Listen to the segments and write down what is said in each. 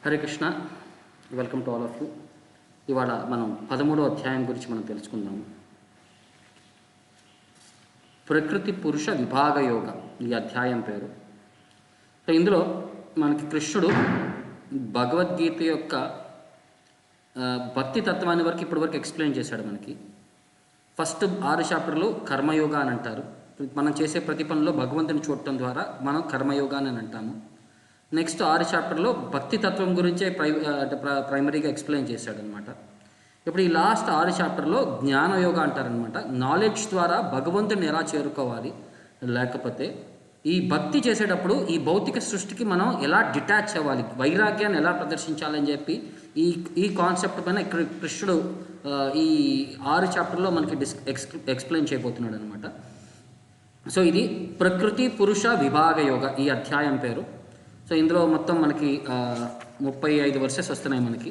Hare Krishna. Welcome to all of you. ఇవాళ మనం 13వ అధ్యాయం గురించి మనం తెలుసుకుందాము. ప్రకృతి పురుష విభాగ యోగ ఈ అధ్యాయం పేరు. ఇందులో మనకి కృష్ణుడు భగవద్గీత యొక్క భక్తి తత్వాన్ని వరకు ఇప్పటివరకు ఎక్స్ప్లెయిన్ చేశాడు. మనకి ఫస్ట్ 6 చాప్టర్లు కర్మయోగ అని అంటారు. మనం చేసే ప్రతి పనిలో భగవంతుని చూడటం ద్వారా మనం కర్మయోగ అని అంటాము. నెక్స్ట్ 6 చాప్టర్లో భక్తి తత్వం గురించే ప్రైమరీగా ఎక్స్ప్లెయిన్ చేశాడు అనమాట. ఇప్పుడు ఈ లాస్ట్ 6 చాప్టర్లో జ్ఞానయోగ అంటారనమాట. నాలెడ్జ్ ద్వారా భగవంతుని ఎలా చేరుకోవాలి, లేకపోతే ఈ భక్తి చేసేటప్పుడు ఈ భౌతిక సృష్టికి మనం ఎలా డిటాచ్ అవ్వాలి, వైరాగ్యాన్ని ఎలా ప్రదర్శించాలని చెప్పి ఈ కాన్సెప్ట్ పైన ఇక్కడ కృష్ణుడు ఈ 6 చాప్టర్లో మనకి ఎక్స్ప్లెయిన్ చేయబోతున్నాడు అనమాట. సో ఇది ప్రకృతి పురుష విభాగ యోగ ఈ అధ్యాయం పేరు. సో ఇందులో మొత్తం మనకి 35 వర్సెస్ వస్తున్నాయి. మనకి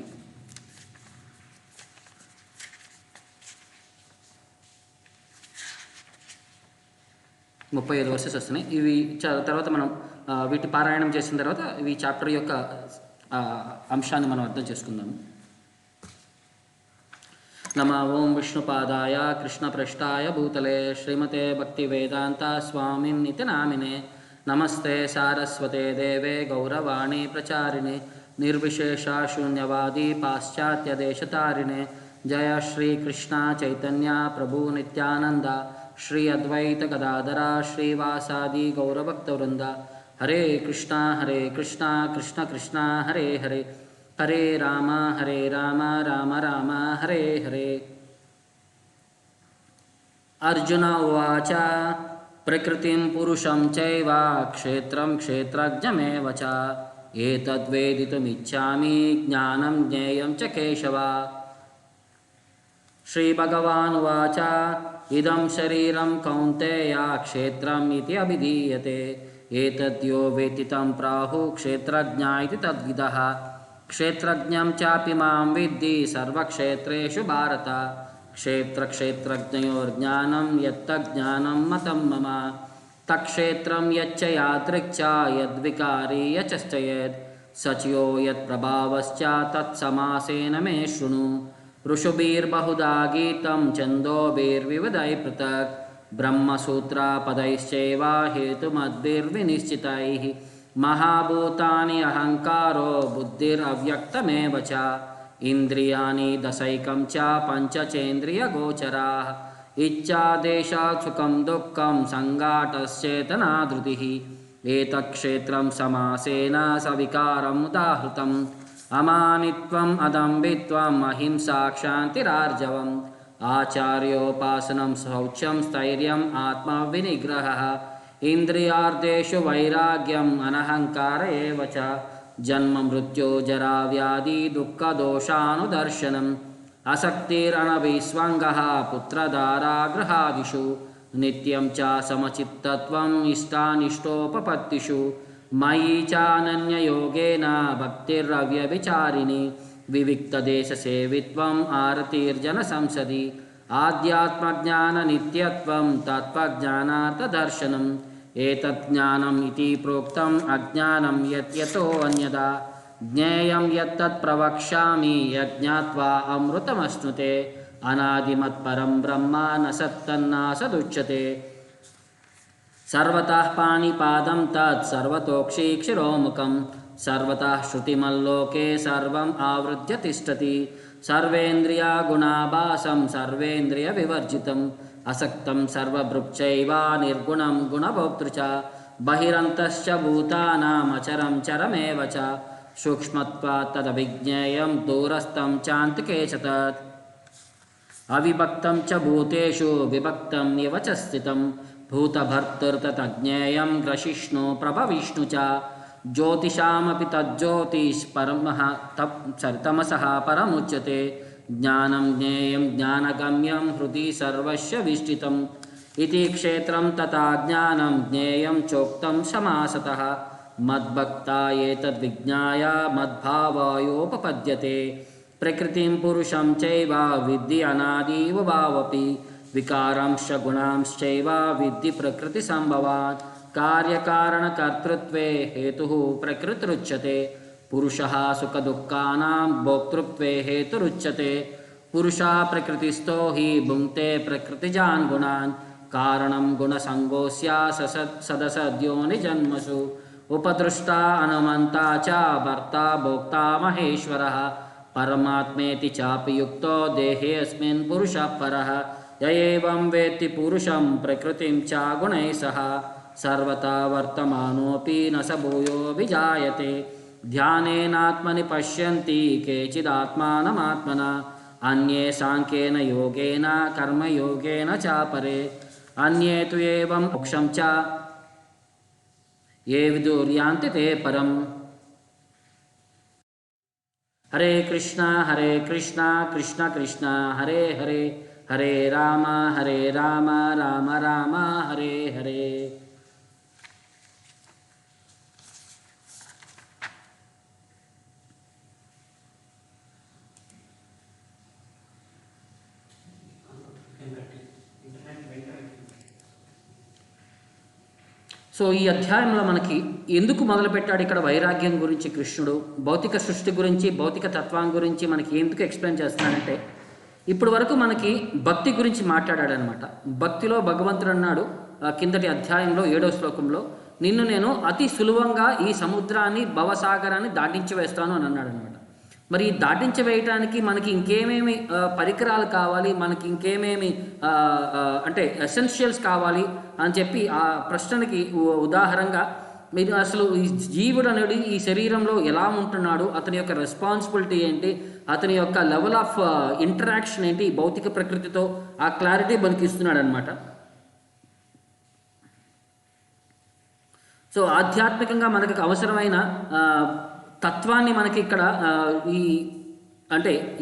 35 వర్సెస్ వస్తున్నాయి. ఇవి తర్వాత మనం వీటి పారాయణం చేసిన తర్వాత ఈ చాప్టర్ యొక్క అంశాన్ని మనం అర్థం చేసుకుందాము. నమ ఓం విష్ణుపాదాయ కృష్ణప్రష్టాయ భూతలే శ్రీమతే భక్తి వేదాంత స్వామిన్నితి నామినే నమస్తే సారస్వతే దేవే గౌరవాణి ప్రచారిణే నిర్విశేష శూన్యవాది పాశ్చాత్య దేశతారిణే జయ శ్రీకృష్ణ చైతన్య ప్రభు నిత్యానంద శ్రీ అద్వైత గదాధర శ్రీవాసాది గౌరభక్తవృంద. హరే కృష్ణ కృష్ణ కృష్ణ హరే హరే హరే రామ రామ రామ హరే హరే. అర్జున ఉవాచ ప్రకృతిం పురుషం చైవ క్షేత్రం క్షేత్రజ్ఞమేవ చ ఏతద్వేదితుమిచ్ఛామి జ్ఞానం జ్ఞేయం చ కేశవ. శ్రీభగవానువాచ ఇదం శరీరం కౌంతేయ క్షేత్రం ఇతి అభిధీయతే ఏతద్యో వేత్తి తం ప్రాహు క్షేత్రజ్ఞ ఇతి తద్విదః. క్షేత్రజ్ఞం చాపి మాం విద్ధి సర్వక్షేత్రేషు భారత క్షేత్రజ్ఞయోర్జ్ఞానం యత్తజ్ఞానం మతం మమ తక్షేత్రం యచ్చ యాదృచ్ఛ యద్వికారీ యచశ్చ యత్ సచ్యో యత్ప్రభావశ్చ తత్సమాసేన మే శృణు. ఋషుభిర్బహుధా గీతం ఛందోభిర్వివిధై పృథక్ బ్రహ్మసూత్రపदैश्चैव हेतुमद्भिर्विनिश्चितैः महाभूतानि अहंकारो बुद्धिरव्यक्तमेव च इंद्रियाणि दशैकं च पंचचेन्द्रियगोचराः इच्छादेशात् सुखं दुःखं संघातश्चेतना धृतिः एतत्क्षेत्रं समासेन सविकारम् उदाहृतम् अमानित्वम् अदम्भित्वम् अहिंसा क्षान्तिरार्जवम् आचार्योपासनं शौचं स्थैर्यम् आत्मविनिग्रहः इंद्रियार्थेषु वैराग्यम् अनहंकार एव च जन्म मृत्यु जरा व्याधि दुःख दोषानुदर्शनम् असक्तिरनभिस्वङ्गः पुत्रधारा गृहादिषु नित्यं च समचित्तत्वम् इष्टानिष्टोपपत्तिषु मयि चानन्ययोगेन भक्तिरव्यभिचारिणी विविक्तदेशसेवित्वम् आरतिर्जनसंसदि आध्यात्मज्ञाननित्यत्वं तत्त्वज्ञानार्थदर्शनम् एतज्ज्ञानम् इति प्रोक्तम् अज्ञानं यत् अन्यदा ज्ञेयं यत्तत् प्रवक्ष्यामि यज्ञात्वा अमृतमश्नुते अनादिमत्परं ब्रह्म न सत्तन्नासदुच्यते सर्वतः पाणिपादं तत् सर्वतोक्षिक्षिरोमुखं सर्वतः श्रुतिमल्लोके सर्वम् आवृत्य तिष्ठति सर्वेन्द्रियगुणाभासं सर्वेन्द्रियविवर्जितम् असक्तं सर्वभृक्षैव निर्गुणं गुणभोक्तृ च बहिरन्तश्च भूतानाम् अचरं चरमेव च सूक्ष्मत्वात् तदभिज्ञेयं दूरस्थं चान्तिके च तत् अविभक्तं च भूतेषु विभक्तं इव च स्थितं भूतभर्तृतज्ञेयं ग्रशिष्णु प्रभविष्णु च ज्योतिषामपि तज्ज्योतिष्परमः तमसः परमुच्यते ज्ञानं ज्ञेयं ज्ञानगम्यं हृदि सर्वस्य विष्टितम् इति क्षेत्रं तथा ज्ञानं ज्ञेयं चोक्तं समासतः मद्भक्ता एतद्विज्ञाय मद्भावायोपपद्यते प्रकृतिं पुरुषं चैव विद्धि अनादिव भावपि विकारांश्च गुणांश्चैव विद्धि प्रकृतिसम्भवान् कार्यकारणकर्तृत्वे हेतुः प्रकृतिरुच्यते పురుషः సుఖదుఃఖానాం భోక్తృత్వే హేతురుచ్యతే. పురుషः ప్రకృతిస్థో హి భుంక్తే ప్రకృతిజాన్ గుణాన్ కారణం గుణసంగోస్య సదసద్యోని జన్మసు ఉపదృష్టా అనుమంతా చ భర్త భోక్తా మహేశ్వరः పరమాత్మేతి చాపి యుక్తో దేహేऽస్మిన్ పురుషः పరः య ఏవం వేత్తి పురుషం ప్రకృతిం చ గుణైః సహ సర్వతా వర్తమానోऽపి న స భూయో విజాయతే. ధ్యానేనాత్మని పశ్యంతి కేచిదాత్మానమాత్మనా అన్యే సాంఖ్యేన యోగేన కర్మయోగేన చ పరే అన్యే తు ఏవం మోక్షం చ ఏ విదుర్యాంతి తే పరం. హరే కృష్ణ కృష్ణ కృష్ణ హరే హరే హరే రామ రామ రామ హరే హరే. సో ఈ అధ్యాయంలో మనకి ఎందుకు మొదలుపెట్టాడు ఇక్కడ వైరాగ్యం గురించి కృష్ణుడు, భౌతిక సృష్టి గురించి, భౌతిక తత్వం గురించి మనకి ఎందుకు ఎక్స్ప్లెయిన్ చేస్తున్నాడంటే, ఇప్పుడు వరకు మనకి భక్తి గురించి మాట్లాడాడనమాట. భక్తిలో భగవంతుడు అన్నాడు కిందటి అధ్యాయంలో 7వ శ్లోకంలో, నిన్ను నేను అతి సులభంగా ఈ సముద్రాన్ని భవసాగరాన్ని దాటించి వేస్తాను అని అన్నాడు అనమాట. మరి దాటించి వేయటానికి మనకి ఇంకేమేమి పరికరాలు కావాలి, మనకి ఇంకేమేమి అంటే ఎసెన్షియల్స్ కావాలి అని చెప్పి ఆ ప్రశ్నకి ఉదాహరణగా మీరు అసలు ఈ జీవుడు అనేది ఈ శరీరంలో ఎలా ఉంటున్నాడు, అతని యొక్క రెస్పాన్సిబిలిటీ ఏంటి, అతని యొక్క లెవెల్ ఆఫ్ ఇంటరాక్షన్ ఏంటి భౌతిక ప్రకృతితో, ఆ క్లారిటీ మనకి ఇస్తున్నాడు అనమాట. సో ఆధ్యాత్మికంగా మనకి అవసరమైన తత్వాన్ని మనకి ఇక్కడ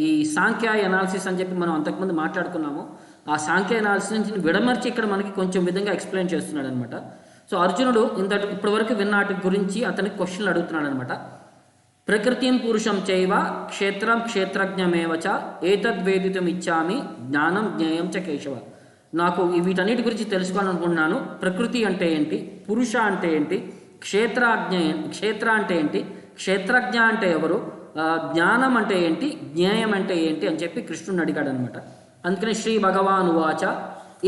ఈ సాంఖ్య ఎనాలిసిస్ అని చెప్పి మనం అంతకుముందు మాట్లాడుకున్నాము. ఆ సాంఖ్య ఎనాలిసిస్ నుంచి విడమర్చి ఇక్కడ మనకి కొంచెం విధంగా ఎక్స్ప్లెయిన్ చేస్తున్నాడు అనమాట. సో అర్జునుడు ఇప్పటివరకు విన్నాటి గురించి అతనికి క్వశ్చన్లు అడుగుతున్నాడు అనమాట. ప్రకృతిం పురుషం చైవ క్షేత్రం క్షేత్రజ్ఞమేవ చ ఏతద్వేదితుం ఇచ్చామి జ్ఞానం జ్ఞేయం చ కేశవ. నాకు వీటన్నిటి గురించి తెలుసుకోవాలనుకుంటున్నాను. ప్రకృతి అంటే ఏంటి, పురుష అంటే ఏంటి, క్షేత్ర అంటే ఏంటి, క్షేత్రజ్ఞ అంటే ఎవరు, జ్ఞానం అంటే ఏంటి, జ్ఞేయం అంటే ఏంటి అని చెప్పి కృష్ణుడిని అడిగాడు అనమాట. అందుకని శ్రీ భగవాన్ వాచ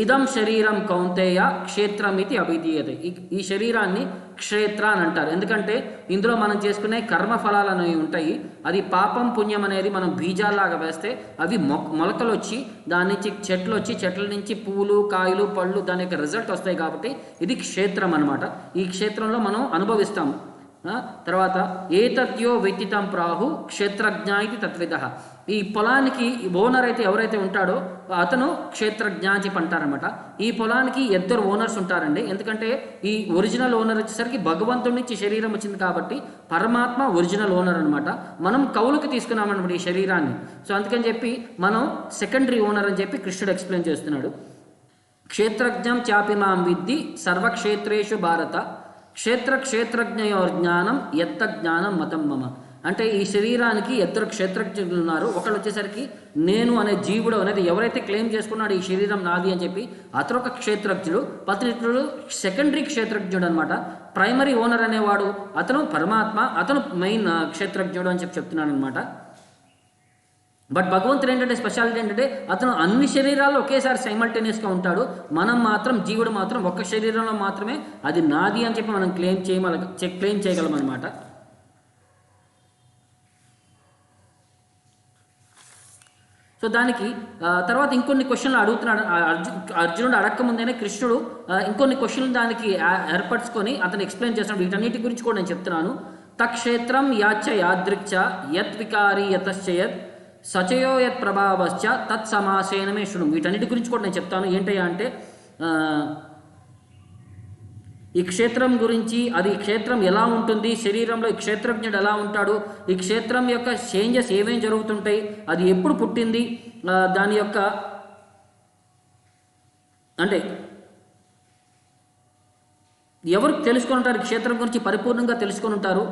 ఇదం శరీరం కౌంతేయ క్షేత్రమితి అభిధీయతే. ఈ శరీరాన్ని క్షేత్ర అని అంటారు. ఎందుకంటే ఇందులో మనం చేసుకునే కర్మఫలాలు అనేవి ఉంటాయి. అది పాపం పుణ్యం అనేది మనం బీజాల్లాగా వేస్తే అవి మొలకలు వచ్చి దాని నుంచి చెట్లు వచ్చి చెట్ల నుంచి పూలు కాయలు పళ్ళు దాని యొక్క రిజల్ట్ వస్తాయి. కాబట్టి ఇది క్షేత్రం అనమాట. ఈ క్షేత్రంలో మనం అనుభవిస్తాము. తర్వాత ఏతద్యో వ్యతితం ప్రాహు క్షేత్రజ్ఞ ఇది తత్విదః. ఈ పొలానికి ఓనర్ అయితే ఎవరైతే ఉంటాడో అతను క్షేత్రజ్ఞ అని చెప్పి అంటారనమాట. ఈ పొలానికి 2 ఓనర్స్ ఉంటారండి. ఎందుకంటే ఈ ఒరిజినల్ ఓనర్ వచ్చేసరికి భగవంతుడి నుంచి శరీరం వచ్చింది కాబట్టి పరమాత్మ ఒరిజినల్ ఓనర్ అనమాట. మనం కౌలుకి తీసుకున్నామన్నమాట ఈ శరీరాన్ని. సో అందుకని చెప్పి మనం సెకండరీ ఓనర్ అని చెప్పి కృష్ణుడు ఎక్స్ప్లెయిన్ చేస్తున్నాడు. క్షేత్రజ్ఞం చాపి మాం విద్ధి సర్వక్షేత్రేషు భారత క్షేత్రజ్ఞయోర్ జ్ఞానం ఎత్త జ్ఞానం మతం మమ. అంటే ఈ శరీరానికి 2 క్షేత్రజ్ఞులు ఉన్నారు. ఒకళ్ళు వచ్చేసరికి నేను అనే జీవుడు అనేది ఎవరైతే క్లెయిమ్ చేసుకున్నాడు ఈ శరీరం నాది అని చెప్పి అతను ఒక క్షేత్రజ్ఞుడు. పత్రికుడు సెకండరీ క్షేత్రజ్ఞుడు అనమాట. ప్రైమరీ ఓనర్ అనేవాడు అతను పరమాత్మ, అతను మెయిన్ క్షేత్రజ్ఞుడు అని చెప్పి చెప్తున్నాడు అనమాట. బట్ భగవంతుడు ఏంటంటే స్పెషాలిటీ ఏంటంటే అతను అన్ని శరీరాల్లో ఒకేసారి సైమల్టేనియస్గా ఉంటాడు. మనం మాత్రం జీవుడు మాత్రం ఒక్క శరీరంలో మాత్రమే అది నాది అని చెప్పి మనం క్లెయిమ్ చేయగలం అనమాట. సో దానికి తర్వాత ఇంకొన్ని క్వశ్చన్లు అడుగుతున్నాడు అర్జునుడు. అడగకముందేనే కృష్ణుడు ఇంకొన్ని క్వశ్చన్లు దానికి ఏర్పరచుకొని అతను ఎక్స్ప్లెయిన్ చేస్తున్నాడు. వీటన్నిటి గురించి కూడా నేను చెప్తున్నాను. తక్షేత్రం యాచ యాదృక్చ యత్ వికారి యతశ్చయత్ సచయో యత్ ప్రభావశ్చ తత్ సమాసేనమే శృణు. వీటన్నిటి గురించి కూడా నేను చెప్తాను. ఏంటయ్యా అంటే ఈ క్షేత్రం గురించి, అది క్షేత్రం ఎలా ఉంటుంది, శరీరంలో ఈ క్షేత్రజ్ఞుడు ఎలా ఉంటాడు, ఈ క్షేత్రం యొక్క చేంజెస్ ఏమేమి జరుగుతుంటాయి, అది ఎప్పుడు పుట్టింది, దాని యొక్క అంటే ఎవరు తెలుసుకొని ఉంటారు క్షేత్రం గురించి పరిపూర్ణంగా తెలుసుకొని ఉంటారు.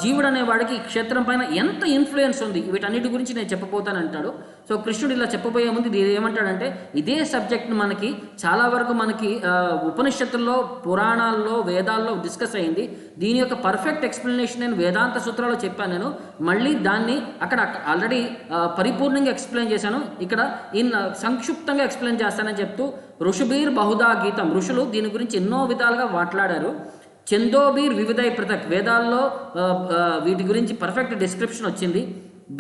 జీవుడు అనేవాడికి క్షేత్రం పైన ఎంత ఇన్ఫ్లుయెన్స్ ఉంది వీటన్నిటి గురించి నేను చెప్పబోతాను అంటాడు. సో కృష్ణుడు ఇలా చెప్పబోయే ముందు ఇది ఏమంటాడంటే, ఇదే సబ్జెక్ట్ని మనకి చాలా వరకు మనకి ఉపనిషత్తుల్లో, పురాణాల్లో, వేదాల్లో డిస్కస్ అయింది. దీని యొక్క పర్ఫెక్ట్ ఎక్స్ప్లెనేషన్ నేను వేదాంత సూత్రాల్లో చెప్పాను. నేను మళ్ళీ దాన్ని అక్కడ ఆల్రెడీ పరిపూర్ణంగా ఎక్స్ప్లెయిన్ చేశాను. ఇక్కడ సంక్షిప్తంగా ఎక్స్ప్లెయిన్ చేస్తానని చెప్తూ, ఋషుబీర్ బహుదా గీతం, ఋషులు దీని గురించి ఎన్నో విధాలుగా మాట్లాడారు. చందోబీర్ వివిధై పృథక్, వేదాల్లో వీటి గురించి పర్ఫెక్ట్ డిస్క్రిప్షన్ వచ్చింది.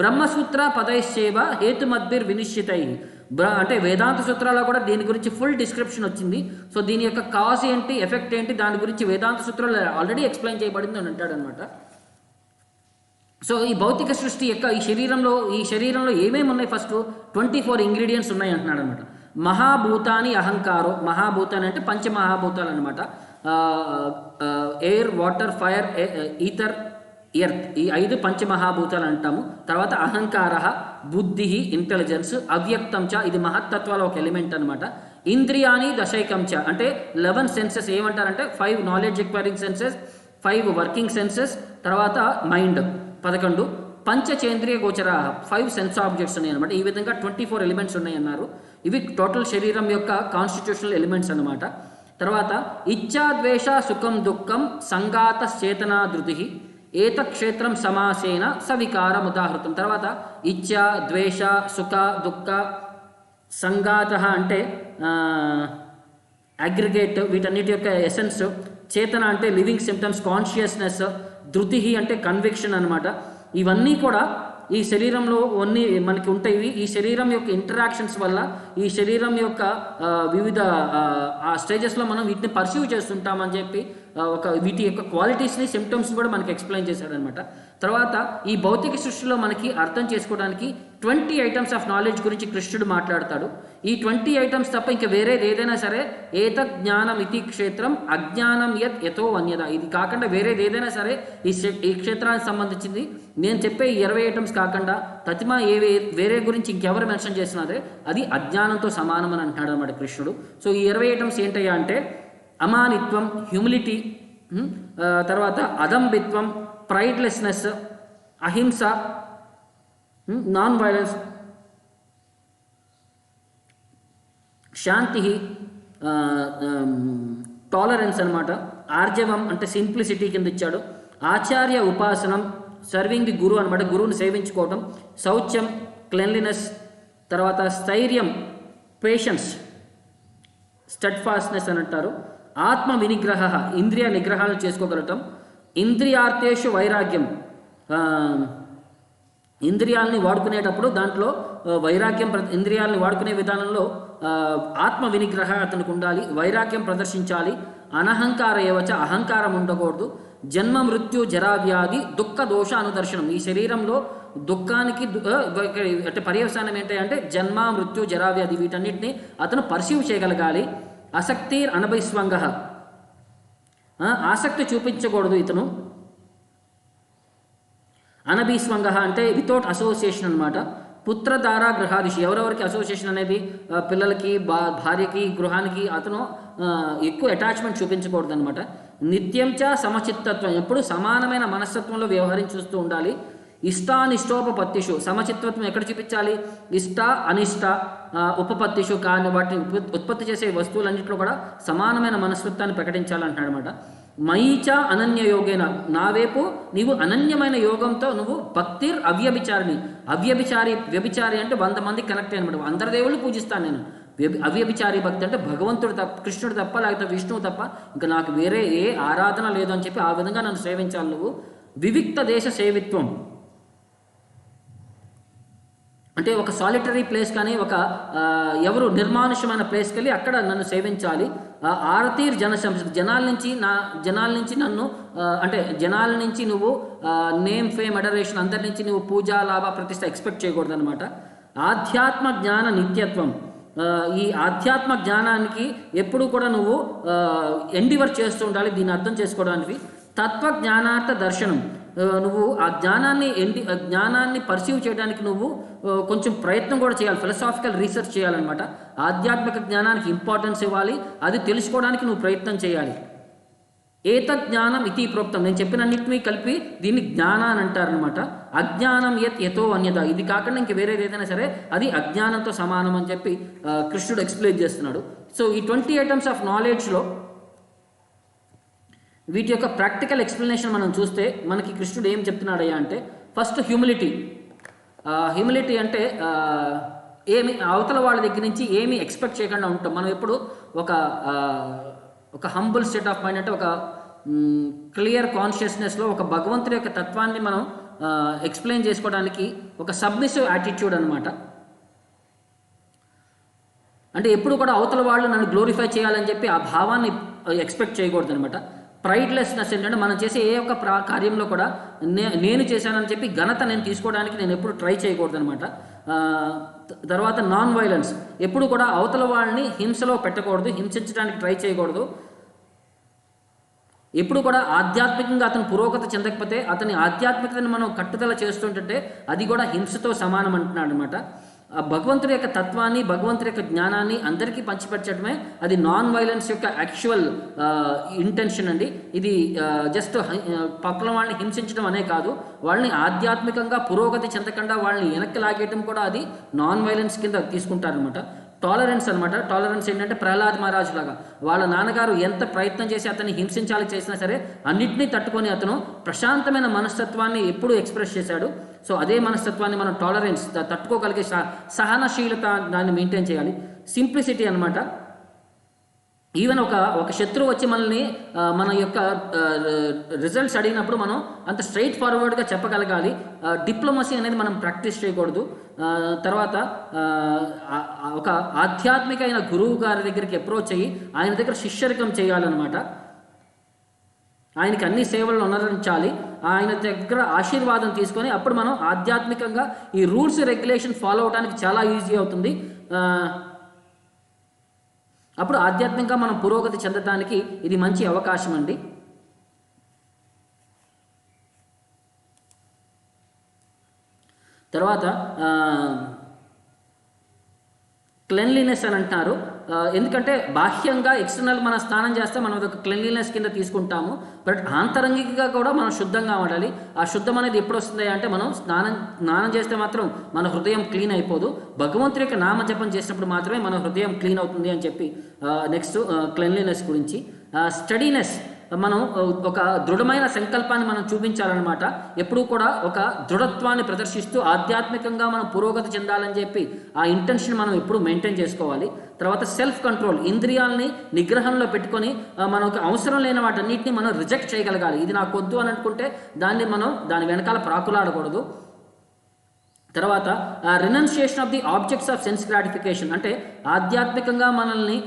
బ్రహ్మసూత్ర పదైశ్చేవ హేతుమద్భిర్ వినిశ్చితై, అంటే వేదాంత సూత్రాల్లో కూడా దీని గురించి ఫుల్ డిస్క్రిప్షన్ వచ్చింది. సో దీని యొక్క కాజ్ ఏంటి, ఎఫెక్ట్ ఏంటి, దాని గురించి వేదాంత సూత్రాలు ఆల్రెడీ ఎక్స్ప్లెయిన్ చేయబడింది అని అంటాడు అనమాట. సో ఈ భౌతిక సృష్టి యొక్క ఈ శరీరంలో ఏమేమి ఉన్నాయి, ఫస్ట్ 24 ఇంగ్రీడియంట్స్ ఉన్నాయి అంటున్నాడు అనమాట. మహాభూతాని అహంకారో, మహాభూతాన్ని అంటే పంచమహాభూతాలు అనమాట. Air, water, fire, ether, earth, ఈ 5 పంచమహాభూతాలు అంటాము. తర్వాత అహంకార, బుద్ధి, ఇంటెలిజెన్స్, అవ్యక్తం చ, ఇది మహత్తత్వాల ఒక ఎలిమెంట్ అనమాట. ఇంద్రియాని దశైకం చ, అంటే 11 సెన్సెస్ ఏమంటారంటే 5 knowledge acquiring senses, 5 working senses, తర్వాత మైండ్ 11, పంచచేంద్రియ గోచర 5 సెన్స్ ఆబ్జెక్ట్స్ ఉన్నాయి అనమాట. ఈ విధంగా 24 ఎలిమెంట్స్ ఉన్నాయి అన్నారు. ఇవి టోటల్ శరీరం యొక్క కాన్స్టిట్యూషనల్ ఎలిమెంట్స్ అనమాట. తర్వాత ఇచ్ఛా, ద్వేష, సుఖం, దుఃఖం, సంఘాత, చేతనా, ధృతి, ఏతక్షేత్రం సమాసేన సవికారం ఉదాహృతం. తర్వాత ఇచ్ఛా, ద్వేష, సుఖ, దుఃఖ, సంఘాత అంటే అగ్రిగేట్, వీటన్నిటి యొక్క ఎసెన్స్, చేతన అంటే లివింగ్ సిమ్టమ్స్, కాన్షియస్నెస్, ధృతి అంటే కన్విక్షన్ అనమాట. ఇవన్నీ కూడా ఈ శరీరంలో అన్నీ మనకి ఉంటాయి. ఈ శరీరం యొక్క ఇంటరాక్షన్స్ వల్ల, ఈ శరీరం యొక్క వివిధ ఆ స్టేజెస్లో మనం వీటిని పర్సీవ్ చేస్తుంటామని చెప్పి వీటి యొక్క క్వాలిటీస్ని, సిమ్టమ్స్ కూడా మనకి ఎక్స్ప్లెయిన్ చేశాడనమాట. తర్వాత ఈ భౌతిక సృష్టిలో మనకి అర్థం చేసుకోవడానికి 20 ఐటమ్స్ ఆఫ్ నాలెడ్జ్ గురించి కృష్ణుడు మాట్లాడతాడు. ఈ 20 ఐటమ్స్ తప్ప ఇంకా వేరేది ఏదైనా సరే, ఏతత్ జ్ఞానం ఇతి క్షేత్రం అజ్ఞానం యత్ యతో అన్యద, ఇది కాకుండా వేరేది ఏదైనా సరే ఈ క్షేత్రానికి సంబంధించింది నేను చెప్పే 20 ఐటమ్స్ కాకుండా తతిమా వేరే గురించి ఇంకెవరు మెన్షన్ చేస్తున్నారే అది అజ్ఞానంతో సమానం అని అంటున్నాడు అన్నమాట కృష్ణుడు. సో ఈ 20 ఐటమ్స్ ఏంటయ్యా అంటే అమానిత్వం, హ్యూమిలిటీ, తర్వాత అదంబిత్వం, ప్రైడ్లెస్నెస్, అహింస, నాన్ వైలెన్స్, శాంతి, టాలరెన్స్ అనమాట. ఆర్జవం అంటే సింప్లిసిటీ కింద ఇచ్చాడు. ఆచార్య ఉపాసనం, సర్వింగ్ ది గురు అనమాట, గురువుని సేవించుకోవటం. శౌచ్యం, క్లెన్లీనెస్. తర్వాత స్థైర్యం, పేషెన్స్, స్టెడ్ఫాస్ట్నెస్ అని అంటారు. ఆత్మ వినిగ్రహ, ఇంద్రియ నిగ్రహాలను చేసుకోగలటం. ఇంద్రియార్థేషు వైరాగ్యం, ఇంద్రియాలని వాడుకునేటప్పుడు దాంట్లో వైరాగ్యం, ఇంద్రియాలని వాడుకునే విధానంలో ఆత్మ వినిగ్రహ అతనికి ఉండాలి, వైరాగ్యం ప్రదర్శించాలి. అనహంకార ఏవచ, అహంకారం ఉండకూడదు. జన్మ, మృత్యు, జరా, వ్యాధి, దుఃఖ, దోష అనుదర్శనం, ఈ శరీరంలో దుఃఖానికి అంటే పర్యవసానం ఏంటంటే జన్మ, మృత్యు, జరా, వ్యాధి, వీటన్నిటిని అతను పర్సీవ్ చేయగలగాలి. అసక్తిర్ అనభైస్వంగ, ఆసక్తి చూపించకూడదు ఇతను. అనభీస్వంగ అంటే వితౌట్ అసోసియేషన్ అనమాట. పుత్రధార గృహాదిషి, ఎవరెవరికి అసోసియేషన్ అనేది పిల్లలకి, భార్యకి, గృహానికి అతను ఎక్కువ అటాచ్మెంట్ చూపించకూడదు అనమాట. నిత్యం చ సమచిత్తత్వం, ఎప్పుడు సమానమైన మనస్తత్వంలో వ్యవహరించుస్తూ ఉండాలి. ఇష్టానిష్టోపపత్తిషు, సమచిత్వత్వం ఎక్కడ చూపించాలి? ఇష్ట, అనిష్ట, ఉపపత్తిషు, కానీ వాటిని ఉత్పత్తి చేసే వస్తువులన్నింటిలో కూడా సమానమైన మనస్తత్వాన్ని ప్రకటించాలంటున్నాడు అనమాట. మయీచ అనన్య యోగేన, నా వైపు నీవు అనన్యమైన యోగంతో నువ్వు భక్తిర్ అవ్యభిచారిని, వ్యభిచారి అంటే 100 మంది కనెక్ట్ అనమాట. అందరి దేవుళ్ళు పూజిస్తాను నేను. అవ్యభిచారి భక్తి అంటే భగవంతుడు తప్ప, కృష్ణుడు తప్ప, లేకపోతే విష్ణువు తప్ప ఇంకా నాకు వేరే ఏ ఆరాధన లేదు అని చెప్పి ఆ విధంగా నన్ను సేవించాలి నువ్వు. వివిక్త దేశ సేవిత్వం అంటే ఒక సాలిటరీ ప్లేస్ కానీ ఒక ఎవరు నిర్మానుష్యమైన ప్లేస్కి వెళ్ళి అక్కడ నన్ను సేవించాలి. ఆరతీర్ జనాల నుంచి నన్ను అంటే జనాల నుంచి నువ్వు నేమ్, ఫేమ్, అడరేషన్, అందరి నుంచి నువ్వు పూజ, లాభ, ప్రతిష్ట ఎక్స్పెక్ట్ చేయకూడదు అనమాట. ఆధ్యాత్మ జ్ఞాన నిత్యత్వం, ఈ ఆధ్యాత్మ జ్ఞానానికి ఎప్పుడు కూడా నువ్వు ఎండివర్ చేస్తూ ఉండాలి దీన్ని అర్థం చేసుకోవడానికి. తత్వ జ్ఞానార్థ దర్శనం, నువ్వు ఆ జ్ఞానాన్ని పర్సీవ్ చేయడానికి నువ్వు కొంచెం ప్రయత్నం కూడా చేయాలి, ఫిలసాఫికల్ రీసెర్చ్ చేయాలన్నమాట. ఆధ్యాత్మిక జ్ఞానానికి ఇంపార్టెన్స్ ఇవ్వాలి, అది తెలుసుకోవడానికి నువ్వు ప్రయత్నం చేయాలి. ఏతజ్ఞానం ఇతి ప్రోక్తం, నేను చెప్పినన్నింటినీ కలిపి దీన్ని జ్ఞాన అని అంటారనమాట. అజ్ఞానం యతో అన్యత, ఇది కాకుండా ఇంక వేరేది ఏదైనా సరే అది అజ్ఞానంతో సమానం అని చెప్పి కృష్ణుడు ఎక్స్ప్లెయిన్ చేస్తున్నాడు. సో ఈ 20 ఐటమ్స్ ఆఫ్ నాలెడ్జ్లో వీటి యొక్క ప్రాక్టికల్ ఎక్స్ప్లెనేషన్ మనం చూస్తే మనకి కృష్ణుడు ఏం చెప్తున్నాడయ్యా అంటే, ఫస్ట్ హ్యూమిలిటీ. హ్యూమిలిటీ అంటే ఏమి అవతల వాళ్ళ దగ్గర నుంచి ఏమి ఎక్స్పెక్ట్ చేయకుండా ఉంటాం. మనం ఎప్పుడు ఒక హంబుల్ స్టేట్ ఆఫ్ మైండ్, అంటే ఒక క్లియర్ కాన్షియస్నెస్లో ఒక భగవంతుడి యొక్క తత్వాన్ని మనం ఎక్స్ప్లెయిన్ చేసుకోవడానికి ఒక సబ్మిసివ్ యాటిట్యూడ్ అనమాట. అంటే ఎప్పుడు కూడా అవతల వాళ్ళు నన్ను గ్లోరిఫై చేయాలని చెప్పి ఆ భావాన్ని ఎక్స్పెక్ట్ చేయకూడదు అనమాట. ప్రైడ్లెస్నెస్ ఏంటంటే మనం చేసే ఏ ఒక్క కార్యంలో కూడా నేను చేశానని చెప్పి ఘనత నేను తీసుకోవడానికి నేను ఎప్పుడు ట్రై చేయకూడదు అనమాట. తర్వాత నాన్ వైలెన్స్, ఎప్పుడు కూడా అవతల వాళ్ళని హింసలో పెట్టకూడదు, హింసించడానికి ట్రై చేయకూడదు. ఎప్పుడు కూడా ఆధ్యాత్మికంగా అతను పురోగతి చెందకపోతే అతని ఆధ్యాత్మికతను మనం కట్టుదల చేస్తుంటే అది కూడా హింసతో సమానం అంటున్నాడు అనమాట. భగవంతుడి యొక్క తత్వాన్ని, భగవంతుడి యొక్క జ్ఞానాన్ని అందరికీ పంచిపెట్టడమే అది నాన్ వైలెన్స్ యొక్క యాక్చువల్ ఇంటెన్షన్ అండి. ఇది జస్ట్ పక్కన వాళ్ళని హింసించడం అనే కాదు, వాళ్ళని ఆధ్యాత్మికంగా పురోగతి చెందకుండా వాళ్ళని వెనక్కి లాగేయటం కూడా అది నాన్ వైలెన్స్ కింద తీసుకుంటారనమాట. టాలరెన్స్ అనమాట. టాలరెన్స్ ఏంటంటే ప్రహ్లాద్ మహారాజు లాగా వాళ్ళ నాన్నగారు ఎంత ప్రయత్నం చేసి అతన్ని హింసించాలి చేసినా సరే అన్నింటినీ తట్టుకొని అతను ప్రశాంతమైన మనస్తత్వాన్ని ఎప్పుడూ ఎక్స్ప్రెస్ చేశాడు. సో అదే మనస్తత్వాన్ని మనం టాలరెన్స్, తట్టుకోగలిగే సహనశీలత, దాన్ని మెయింటైన్ చేయాలి. సింప్లిసిటీ అనమాట. ఈవెన్ ఒక శత్రువు వచ్చి మనల్ని మన యొక్క రిజల్ట్స్ అడిగినప్పుడు మనం అంత స్ట్రైట్ ఫార్వర్డ్గా చెప్పగలగాలి. డిప్లొమసీ అనేది మనం ప్రాక్టీస్ చేయకూడదు. తర్వాత ఒక ఆధ్యాత్మిక అయిన గురువు గారి దగ్గరికి అప్రోచ్ అయ్యి ఆయన దగ్గర శిష్యరికం చేయాలన్నమాట. ఆయనకి అన్ని సేవలను అనుసరించాలి, ఆయన దగ్గర ఆశీర్వాదం తీసుకొని అప్పుడు మనం ఆధ్యాత్మికంగా ఈ రూల్స్ రెగ్యులేషన్ ఫాలో అవడానికి చాలా ఈజీ అవుతుంది. అప్పుడు ఆధ్యాత్మికంగా మనం పురోగతి చెందడానికి ఇది మంచి అవకాశం అండి. తర్వాత క్లెన్లీనెస్ అని అంటున్నారు. ఎందుకంటే బాహ్యంగా ఎక్స్టర్నల్ మన స్నానం చేస్తే మనం ఒక క్లెన్లీనెస్ కింద తీసుకుంటాము, బట్ ఆంతరంగికంగా కూడా మనం శుద్ధంగా ఉండాలి. ఆ శుద్ధం అనేది ఎప్పుడు వస్తుంది అంటే మనం స్నానం చేస్తే మాత్రం మన హృదయం క్లీన్ అయిపోదు, భగవంతుడి యొక్క నామజపం చేసినప్పుడు మాత్రమే మన హృదయం క్లీన్ అవుతుంది అని చెప్పి నెక్స్ట్ క్లెన్లీనెస్ గురించి. స్టడీనెస్, మనం ఒక దృఢమైన సంకల్పాన్ని మనం చూపించాలన్నమాట. ఎప్పుడూ కూడా ఒక దృఢత్వాన్ని ప్రదర్శిస్తూ ఆధ్యాత్మికంగా మనం పురోగతి చెందాలని చెప్పి ఆ ఇంటెన్షన్ మనం ఎప్పుడు మెయింటైన్ చేసుకోవాలి. తర్వాత సెల్ఫ్ కంట్రోల్, ఇంద్రియాలని నిగ్రహంలో పెట్టుకొని మనకు అవసరం లేని వాటన్నిటిని మనం రిజెక్ట్ చేయగలగాలి. ఇది నాకు వద్దు అని అనుకుంటే దాని వెనకాల ప్రాకులాడకూడదు. తర్వాత renunciation of the objects of sense gratification, అంటే ఆధ్యాత్మికంగా మనల్ని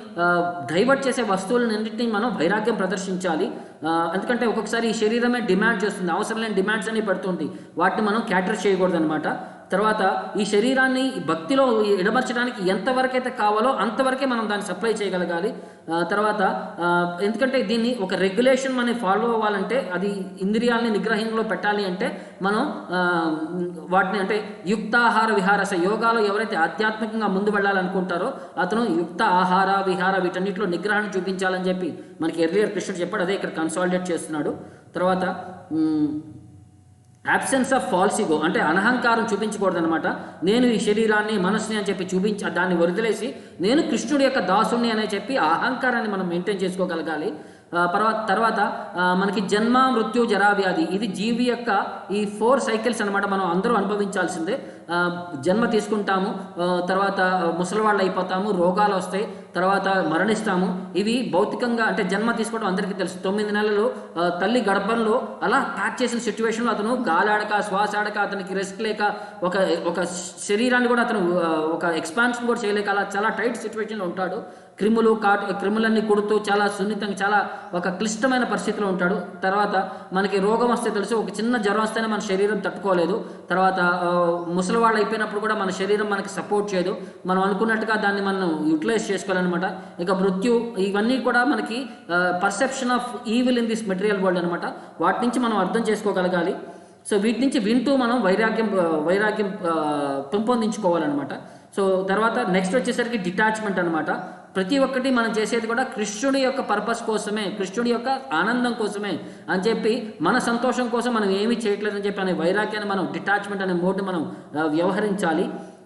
డైవర్ట్ చేసే వస్తువులన్నింటినీ మనం వైరాగ్యం ప్రదర్శించాలి. ఎందుకంటే ఒక్కొక్కసారి ఈ శరీరమే డిమాండ్ చేస్తుంది, అవసరం లేని డిమాండ్స్ అన్ని పడుతుంది, వాటిని మనం క్యాటర్ చేయకూడదు అనమాట. తర్వాత ఈ శరీరాన్ని భక్తిలో ఇడమర్చడానికి ఎంతవరకైతే కావాలో అంతవరకే మనం దాన్ని సప్లై చేయగలగాలి. తర్వాత ఎందుకంటే దీన్ని ఒక రెగ్యులేషన్ మనం ఫాలో అవ్వాలంటే అది ఇంద్రియాలని నిగ్రహంలో పెట్టాలి అంటే మనం వాటిని అంటే యుక్త ఆహార విహారస, యోగాలో ఎవరైతే ఆధ్యాత్మికంగా ముందు వెళ్ళాలనుకుంటారో అతను యుక్త ఆహార విహార వీటన్నిటిలో నిగ్రహాన్ని చూపించాలని చెప్పి మనకి ఎర్లియర్ కృష్ణుడు చెప్పాడు, అదే ఇక్కడ కన్సాలిడేట్ చేస్తున్నాడు. తర్వాత అబ్సెన్స్ ఆఫ్ ఫాల్స్ ఈగో, అంటే అనహంకారం చూపించకూడదు అనమాట. నేను ఈ శరీరాన్ని మనస్సుని అని చెప్పి దాన్ని వదిలేసి నేను కృష్ణుడి యొక్క దాసుని అనే చెప్పి ఆ అహంకారాన్ని మనం మెయింటైన్ చేసుకోగలగాలి. తర్వాత మనకి జన్మ మృత్యు జరా వ్యాధి, ఇది జీవి యొక్క ఈ 4 సైకిల్స్ అనమాట. మనం అందరూ అనుభవించాల్సిందే. జన్మ తీసుకుంటాము, తర్వాత ముసలివాళ్ళు అయిపోతాము, రోగాలు వస్తాయి, తర్వాత మరణిస్తాము. ఇవి భౌతికంగా అంటే జన్మ తీసుకోవడం అందరికీ తెలుసు. 9 నెలలు తల్లి గర్భంలో అలా ప్యాక్ చేసిన సిచ్యువేషన్లో అతను గాలాడక శ్వాస ఆడక అతనికి రెస్ట్ లేక ఒక శరీరాన్ని కూడా అతను ఒక ఎక్స్పాన్షన్ కూడా చేయలేక అలా చాలా టైట్ సిచ్యువేషన్లో ఉంటాడు. క్రిములన్నీ కుడుతూ చాలా సున్నితంగా చాలా ఒక క్లిష్టమైన పరిస్థితిలో ఉంటాడు. తర్వాత మనకి రోగం వస్తే తెలుసు, ఒక చిన్న జ్వరం వస్తేనే మన శరీరం తట్టుకోలేదు. తర్వాత ముసలివాళ్ళు అయిపోయినప్పుడు కూడా మన శరీరం మనకి సపోర్ట్ చేయదు, మనం అనుకున్నట్టుగా దాన్ని మనం యూటిలైజ్ చేసుకోవాలన్నమాట. ఇక మృత్యు, ఇవన్నీ కూడా మనకి perception of evil in this material world అనమాట. వాటి నుంచి మనం అర్థం చేసుకోగలగాలి. సో వీటి నుంచి వింటూ మనం వైరాగ్యం పెంపొందించుకోవాలన్నమాట. సో తర్వాత నెక్స్ట్ వచ్చేసరికి డిటాచ్మెంట్ అనమాట. ప్రతి ఒక్కటి మనం చేసేది కూడా కృష్ణుడి యొక్క పర్పస్ కోసమే, కృష్ణుడి యొక్క ఆనందం కోసమే అని చెప్పి, మన సంతోషం కోసం మనం ఏమీ చేయట్లేదని చెప్పి అనే వైరాగ్యాన్ని మనం, డిటాచ్మెంట్ అనే మోడ్ని మనం వ్యవహరించాలి.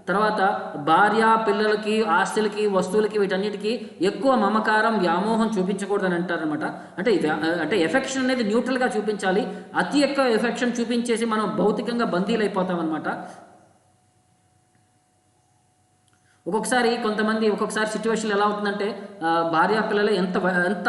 తర్వాత భార్య, పిల్లలకి, ఆస్తులకి, వస్తువులకి, వీటన్నిటికీ ఎక్కువ మమకారం, వ్యామోహం చూపించకూడదని అంటారనమాట. అంటే ఎఫెక్షన్ అనేది న్యూట్రల్గా చూపించాలి. అతి ఎక్కువ ఎఫెక్షన్ చూపించేసి మనం భౌతికంగా బందీలు అయిపోతాం అనమాట. ఒక్కొక్కసారి సిచ్యువేషన్ ఎలా అవుతుందంటే, భార్య పిల్లలు ఎంత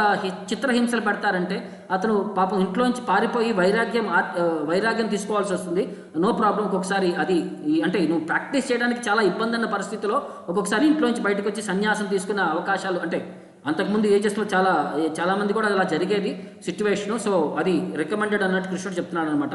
చిత్రహింసలు పెడతారంటే, అతను పాపం ఇంట్లోంచి పారిపోయి వైరాగ్యం తీసుకోవాల్సి వస్తుంది. No problem. ఒక్కొక్కసారి అది అంటే నువ్వు ప్రాక్టీస్ చేయడానికి చాలా ఇబ్బంది అన్న పరిస్థితిలో ఒక్కొక్కసారి ఇంట్లోంచి బయటకు వచ్చి సన్యాసం తీసుకునే అవకాశాలు, అంటే అంతకుముందు ఏజెస్లో చాలామంది కూడా అలా జరిగేది సిచ్యువేషను. సో అది రికమెండెడ్ అన్నట్టు కృష్ణుడు చెప్తున్నాడు అనమాట.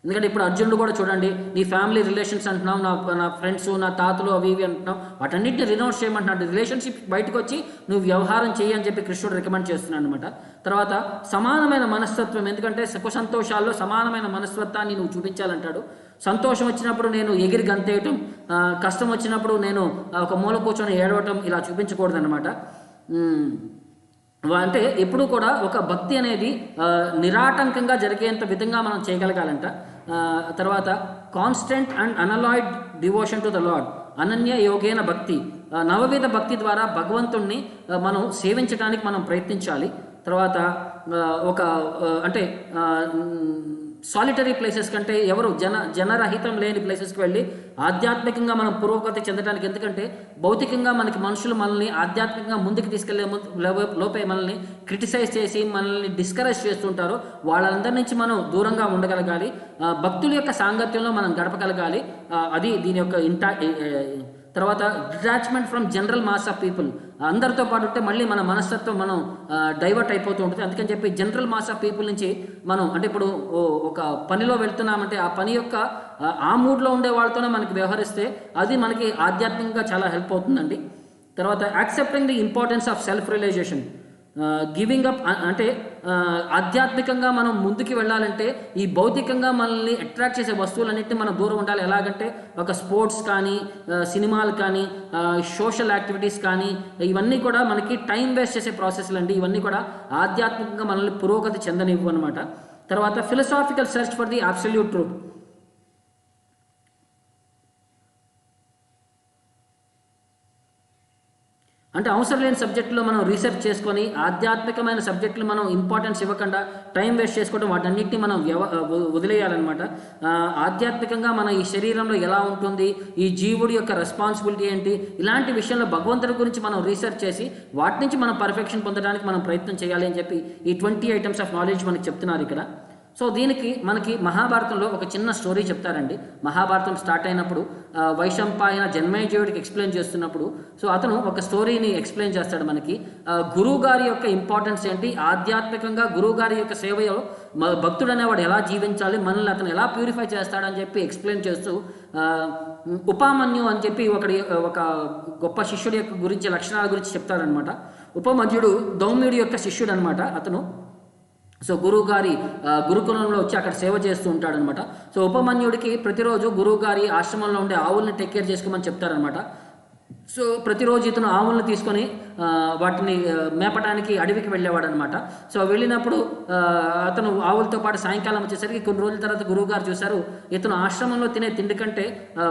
ఎందుకంటే ఇప్పుడు అర్జునుడు కూడా చూడండి, నీ ఫ్యామిలీ రిలేషన్స్ అంటున్నావు, నా ఫ్రెండ్స్, నా తాతలు, అవి ఇవి అంటున్నావు, వాటన్నిటిని రినౌన్స్ చేయమంటున్నాడు. రిలేషన్షిప్ బయటకు వచ్చి నువ్వు వ్యవహారం చేయి అని చెప్పి కృష్ణుడు రికమెండ్ చేస్తున్నాడు అనమాట. తర్వాత సమానమైన మనస్తత్వం, ఎందుకంటే సుఖ సంతోషాల్లో సమానమైన మనస్తత్వాన్ని నువ్వు చూపించాలంటాడు. సంతోషం వచ్చినప్పుడు నేను ఎగిరి గంతేయటం, కష్టం వచ్చినప్పుడు నేను ఒక మూల కూర్చొని ఏడవటం, ఇలా చూపించకూడదు అనమాట. అంటే ఎప్పుడు కూడా ఒక భక్తి అనేది నిరాటంకంగా జరిగేంత విధంగా మనం చేయగలగాలంట. తర్వాత constant and unalloyed devotion to the lord, అనన్య యోగేన భక్తి, నవవిధ భక్తి ద్వారా భగవంతుణ్ణి మనం సేవించడానికి మనం ప్రయత్నించాలి. తర్వాత అంటే సాలిటరీ ప్లేసెస్ కంటే ఎవరు జనరహితం లేని ప్లేసెస్కి వెళ్ళి ఆధ్యాత్మికంగా మనం పురోగతి చెందడానికి, ఎందుకంటే భౌతికంగా మనుషులు మనల్ని ఆధ్యాత్మికంగా ముందుకు తీసుకెళ్లే లోపే మనల్ని క్రిటిసైజ్ చేసి మనల్ని డిస్కరేజ్ చేస్తుంటారు. వాళ్ళందరి నుంచి మనం దూరంగా ఉండగలగాలి. భక్తుల యొక్క సాంగత్యంలో మనం గడపగలగాలి. అది దీని యొక్క తర్వాత detachment from general mass of people, అందరితో పాటు ఉంటే మళ్ళీ మన మనస్తత్వం మనం డైవర్ట్ అయిపోతూ ఉంటుంది. అందుకని చెప్పి జనరల్ మాస్ ఆఫ్ పీపుల్ నుంచి మనం, అంటే ఇప్పుడు ఒక పనిలో వెళ్తున్నామంటే ఆ పని యొక్క ఆ మూడ్లో ఉండే వాళ్ళతోనే మనకి వ్యవహరిస్తే అది మనకి ఆధ్యాత్మికంగా చాలా హెల్ప్ అవుతుందండి. తర్వాత accepting the importance of self realisation, giving up, అంటే ఆధ్యాత్మికంగా మనం ముందుకు వెళ్ళాలంటే ఈ భౌతికంగా మనల్ని అట్రాక్ట్ చేసే వస్తువులన్నింటినీ మనం దూరం ఉండాలి. ఎలాగంటే ఒక స్పోర్ట్స్ కానీ, సినిమాలు కానీ, సోషల్ యాక్టివిటీస్ కానీ, ఇవన్నీ కూడా మనకి టైం వేస్ట్ చేసే ప్రాసెస్లు అండి. ఇవన్నీ కూడా ఆధ్యాత్మికంగా మనల్ని పురోగతి చెందనివ్వు అనమాట. తర్వాత philosophical search for the absolute truth, అంటే అవసరం లేని సబ్జెక్టులో మనం రీసెర్చ్ చేసుకొని ఆధ్యాత్మికమైన సబ్జెక్టులు మనం ఇంపార్టెన్స్ ఇవ్వకుండా టైం వేస్ట్ చేసుకోవడం, వాటన్నిటిని మనం వదిలేయాలన్నమాట. ఆధ్యాత్మికంగా మన ఈ శరీరంలో ఎలా ఉంటుంది, ఈ జీవుడి యొక్క రెస్పాన్సిబిలిటీ ఏంటి, ఇలాంటి విషయంలో భగవంతుడి గురించి మనం రీసెర్చ్ చేసి వాటి నుంచి మనం పర్ఫెక్షన్ పొందడానికి మనం ప్రయత్నం చేయాలి అని చెప్పి ఈ 20 ఐటమ్స్ ఆఫ్ నాలెడ్జ్ మనకి చెప్తున్నారు ఇక్కడ. సో దీనికి మనకి మహాభారతంలో ఒక చిన్న స్టోరీ చెప్తారండి. మహాభారతం స్టార్ట్ అయినప్పుడు వైశంపాయన జన్మేజయుడికి ఎక్స్ప్లెయిన్ చేస్తున్నప్పుడు, సో అతను ఒక స్టోరీని ఎక్స్ప్లెయిన్ చేస్తాడు మనకి. గురువు గారి యొక్క ఇంపార్టెన్స్ ఏంటి, ఆధ్యాత్మికంగా గురువు గారి యొక్క సేవలో భక్తుడు అనేవాడు ఎలా జీవించాలి, మనల్ని అతను ఎలా ప్యూరిఫై చేస్తాడని చెప్పి ఎక్స్ప్లెయిన్ చేస్తూ ఉపమన్యు అని చెప్పి ఒక గొప్ప శిష్యుడి యొక్క గురించి, లక్షణాల గురించి చెప్తాడనమాట. ఉపమన్యుడు దౌమ్యుడి యొక్క శిష్యుడు అనమాట అతను. సో గురువు గారి గురుకులంలో వచ్చి అక్కడ సేవ చేస్తూ ఉంటాడనమాట. సో ఉపమన్యుడికి ప్రతిరోజు గురువు గారి ఆశ్రమంలో ఉండే ఆవుల్ని టేక్ కేర్ చేసుకోమని చెప్తారనమాట. సో ప్రతిరోజు ఇతను ఆవులను తీసుకొని వాటిని మేపడానికి అడవికి వెళ్ళేవాడు అనమాట. సో వెళ్ళినప్పుడు అతను ఆవులతో పాటు సాయంకాలం వచ్చేసరికి కొన్ని రోజుల తర్వాత గురువుగారు చూశారు, ఇతను ఆశ్రమంలో తినే తిండి కంటే